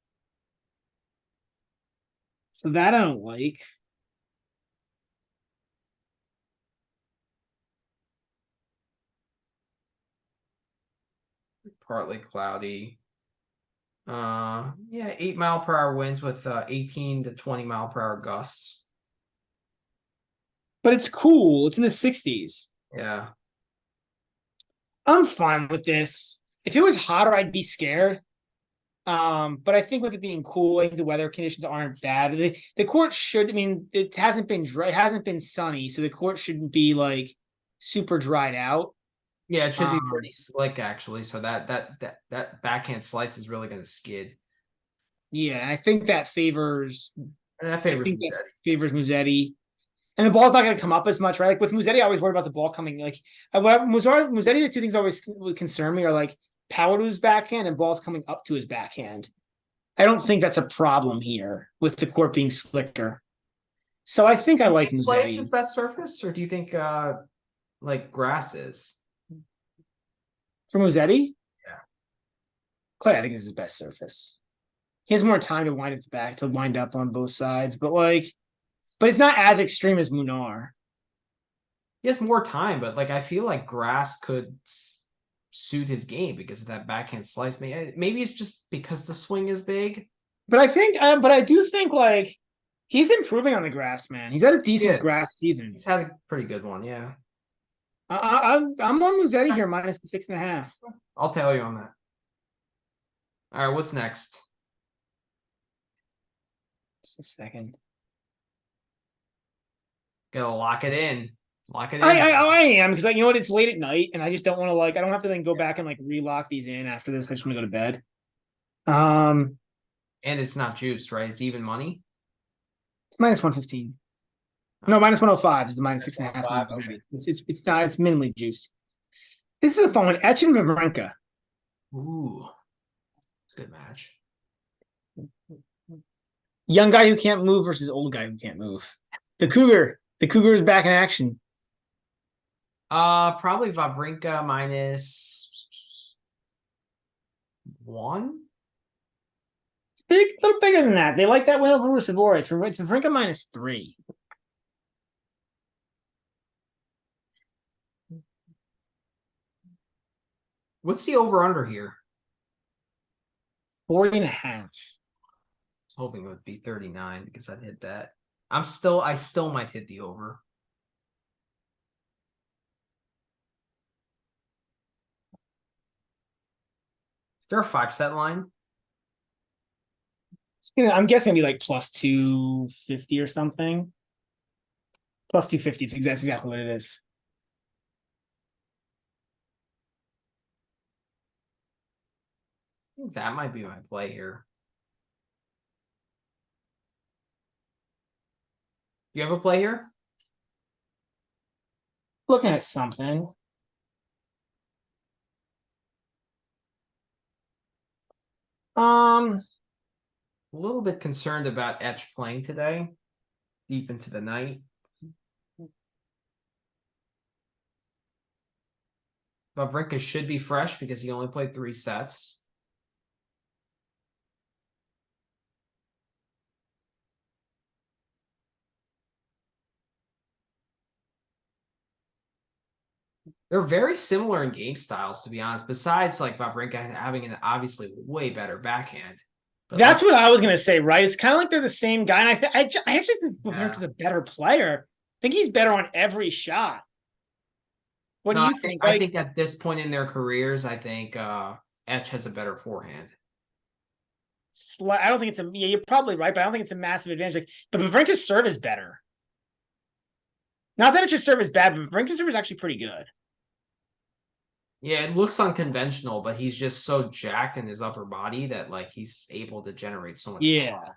So that I don't like. Partly cloudy. 8-mile-per-hour winds with 18 to 20-mile-per-hour gusts. But it's cool. It's in the 60s. Yeah. I'm fine with this. If it was hotter, I'd be scared. But I think with it being cool, I think the weather conditions aren't bad. The court should, I mean, it hasn't been dry, it hasn't been sunny, so the court shouldn't be like super dried out. Yeah, it should be pretty slick actually. So that backhand slice is really going to skid. Yeah, I think that favors. Musetti. Favors Musetti. And the ball's not going to come up as much, right? Like with Musetti, I always worry about the ball coming. Like Musetti, the two things that always concern me are like power to his backhand and balls coming up to his backhand. I don't think that's a problem here with the court being slicker. So I think I like Musetti. Clay is his best surface, or do you think like grass is? For Musetti? Yeah. Clay, I think is his best surface. He has more time to wind up on both sides, but it's not as extreme as Munar. He has more time, but like I feel like grass could suit his game because of that backhand slice. Maybe it's just because the swing is big. But I do think like he's improving on the grass, man. He's had a decent grass season. He's had a pretty good one, yeah. I'm on Musetti here minus the 6.5. I'll tell you on that. All right, what's next? Just a second. Gotta lock it in. Lock it in. I am, because you know what? It's late at night, and I just don't want to I don't have to then go back and relock these in after this. I just want to go to bed. And it's not juiced, right? It's even money. It's minus 115. No, minus 105 is the minus 6.5. Okay. It's not. It's minimally juiced. This is a fun one. Etcheverry and Wawrinka. Ooh, it's a good match. Young guy who can't move versus old guy who can't move. The Cougar is back in action. Probably Wawrinka minus 1. It's big, a little bigger than that. They like that win over Rusevori. It's Wawrinka minus 3. What's the over/under here? 40.5. I was hoping it would be 39 because I'd hit that. I still might hit the over. Is there a 5-set line? I'm guessing it'd be like plus 250 or something. Plus 250. That's exactly what it is. I think that might be my play here. You have a play here? Looking at something. A little bit concerned about Etch playing today, deep into the night. Wawrinka should be fresh because he only played 3 sets. They're very similar in game styles, to be honest. Besides, like Wawrinka having an obviously way better backhand. But that's what I was gonna say, right? It's kind of like they're the same guy, and I actually think Wawrinka's a better player. I think he's better on every shot. What do you think? I think at this point in their careers, I think Etch has a better forehand. I don't think it's you're probably right, but I don't think it's a massive advantage. But Wawrinka's serve is better. Not that Etch's serve is bad, but Wawrinka's serve is actually pretty good. Yeah, it looks unconventional, but he's just so jacked in his upper body that like he's able to generate so much. Yeah.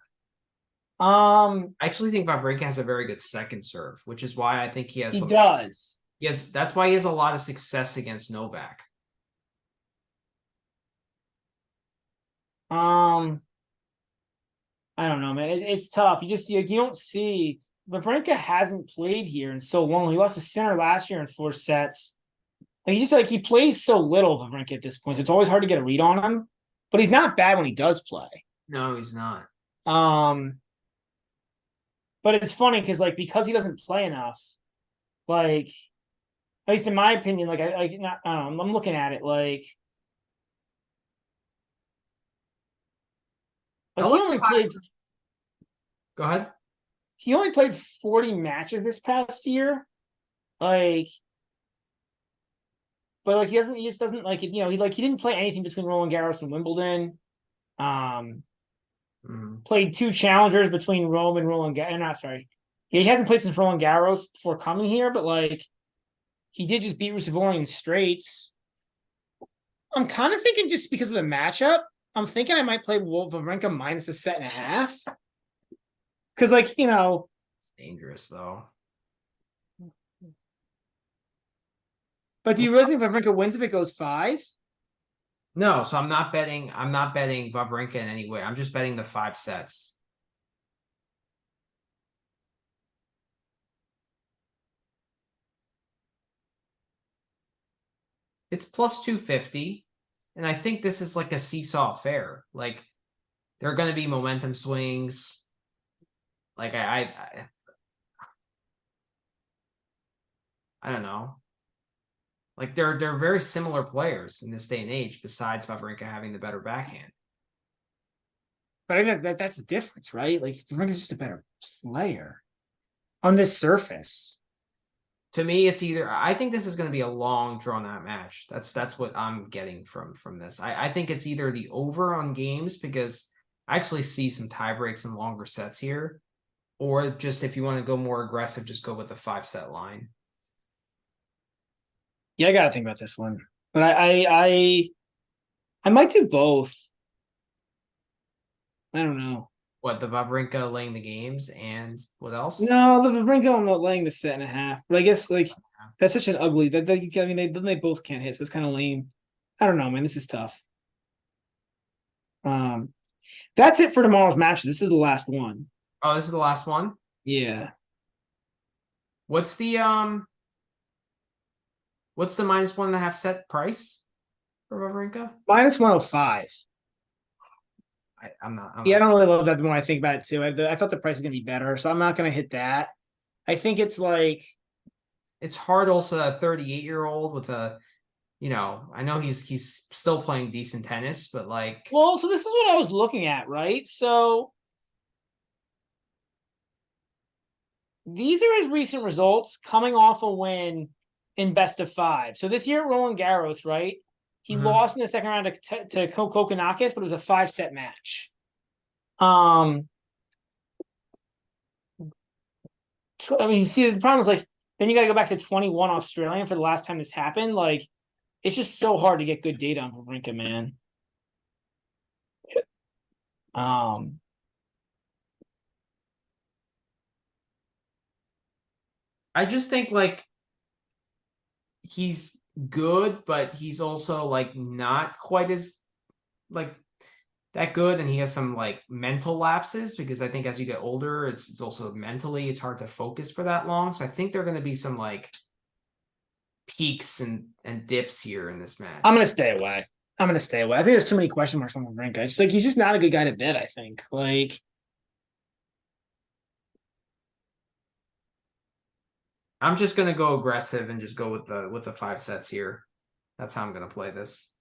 I actually think Wawrinka has a very good second serve, which is why I think he has. He does. Yes, that's why he has a lot of success against Novak. I don't know, man. It's tough. You don't see. Wawrinka hasn't played here in so long. He lost a center last year in 4 sets. And he plays so little, Wawrinka, at this point. So it's always hard to get a read on him. But he's not bad when he does play. No, he's not. But it's funny because he doesn't play enough, like, at least in my opinion, I'm looking at it he only played. Go ahead. He only played 40 matches this past year, but he just doesn't he didn't play anything between Roland Garros and Wimbledon. Played 2 challengers between Rome and Roland Garros. He hasn't played since Roland Garros before coming here, but he did just beat Rusevori in straights. I'm kind of thinking just because of the matchup, I'm thinking I might play Wawrinka minus 1.5. Because it's dangerous though. But do you really think Wawrinka wins if it goes 5? No, so I'm not betting Wawrinka in any way. I'm just betting the 5 sets. It's plus 250. And I think this is like a seesaw affair. Like there are going to be momentum swings. Like I don't know. Like they're very similar players in this day and age, besides Wawrinka having the better backhand. But I think that's the difference, right? Like Wawrinka's just a better player on this surface. To me, it's either I think this is going to be a long, drawn-out match. That's what I'm getting from this. I think it's either the over on games because I actually see some tie breaks and longer sets here, or just if you want to go more aggressive, just go with the 5-set line. Yeah, I gotta think about this one, but I might do both. I don't know. What, the Wawrinka laying the games and what else? No, the Vavrinko, I'm not laying the 7.5. But I guess like that's such an ugly that I mean they both can't hit, so it's kind of lame. I don't know, man. This is tough. That's it for tomorrow's match. This is the last one. Oh, this is the last one? Yeah. What's the -1.5 set price for Wawrinka? Minus 105. I'm not. Yeah, I don't really love that the more I think about it too. I thought the price was gonna be better, so I'm not gonna hit that. I think it's like it's hard also a 38-year-old with a, I know he's still playing decent tennis, but like, well, so this is what I was looking at, right? So these are his recent results coming off a win in best of 5. So this year at Roland Garros, right? He lost in the second round to Kokonakis, but it was a 5-set match. I mean, you see, the problem is like, then you got to go back to 21 Australian for the last time this happened. Like, it's just so hard to get good data on Wawrinka, man. I just think like he's good, but he's also like not quite as like that good, and he has some like mental lapses because I think as you get older, it's also mentally it's hard to focus for that long. So I think there are going to be some like peaks and dips here in this match. I'm gonna stay away. I think there's too many question marks on Wawrinka. It's like he's just not a good guy to bet. I think like. I'm just gonna go aggressive and just go with the 5 sets here. That's how I'm gonna play this.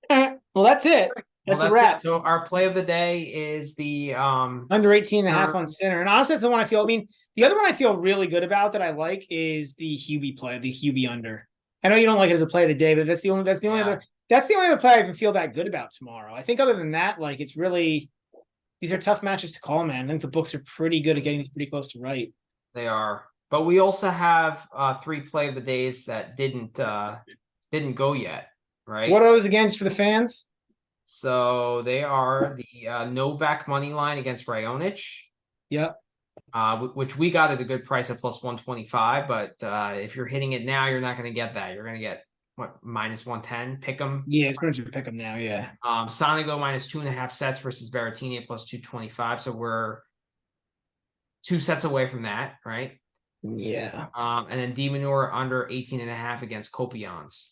Well, that's it. That's a wrap. So our play of the day is the under 18.5 on center. And honestly, that's the one I feel. I mean, the other one I feel really good about that I like is the Hubie play, the Hubie under. I know you don't like it as a play of the day, but that's the only other play I can feel that good about tomorrow. I think other than that, like it's really these are tough matches to call, man. I think the books are pretty good at getting these pretty close to right. They are. But we also have 3 play of the days that didn't go yet, right? What are those against for the fans? So they are the Novak money line against Raonic. Yep. Which we got at a good price at plus 125. But if you're hitting it now, you're not going to get that. You're going to get what, minus 110. Pick them. Yeah, it's going to pick them now. Yeah. Sonigo minus 2.5 sets versus Berrettini at plus 225. So we're 2 sets away from that, right? Yeah. And then De Minaur under 18.5 against Kopions.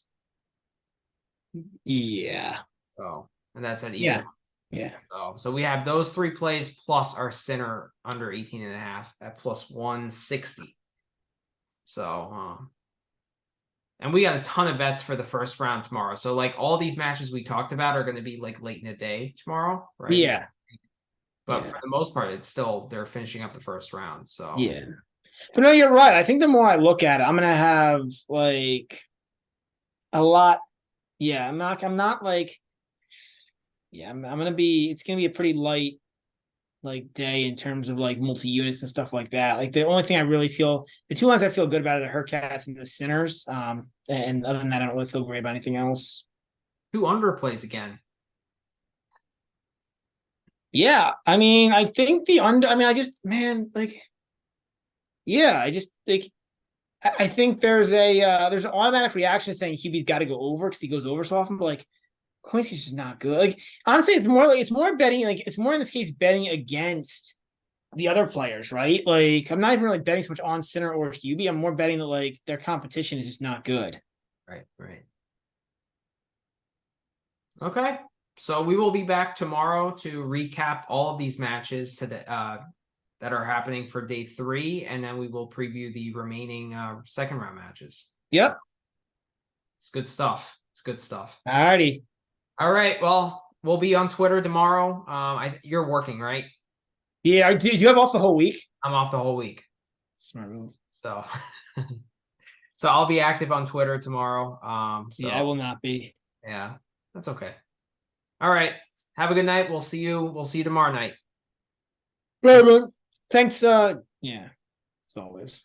Yeah. So, and that's at even. Yeah. Yeah. So we have those 3 plays plus our center under 18.5 at plus 160. So, and we got a ton of bets for the first round tomorrow. So like all these matches we talked about are going to be like late in the day tomorrow, right? Yeah. But for the most part, it's still, they're finishing up the first round. So yeah. But no, you're right. I think the more I look at it, I'm gonna have like a lot. Yeah, I'm not like. Yeah, I'm gonna be. It's gonna be a pretty light, like day in terms of like multi units and stuff like that. Like the only thing I really feel, the 2 ones I feel good about are the Hurkacz and the Sinners. And other than that, I don't really feel great about anything else. 2 under plays again. Yeah, I mean, I think the under. I mean, I just like. Yeah, I just like. I think there's an automatic reaction saying Hubie's got to go over because he goes over so often, but like Choinski's just not good. Like honestly, it's more betting. Like it's more in this case betting against the other players, right? Like I'm not even really betting so much on Sinner or Hubie. I'm more betting that like their competition is just not good. Right. Okay. So we will be back tomorrow to recap all of these matches that are happening for day 3, and then we will preview the remaining second round matches. Yep. So, it's good stuff. Alrighty. All right. Well, we'll be on Twitter tomorrow. You're working, right? Yeah. Do you have off the whole week? I'm off the whole week. Smart move. So, so I'll be active on Twitter tomorrow. So yeah, I will not be. Yeah, that's okay. All right. Have a good night. We'll see you tomorrow night. Right, man. Thanks. Yeah, as always.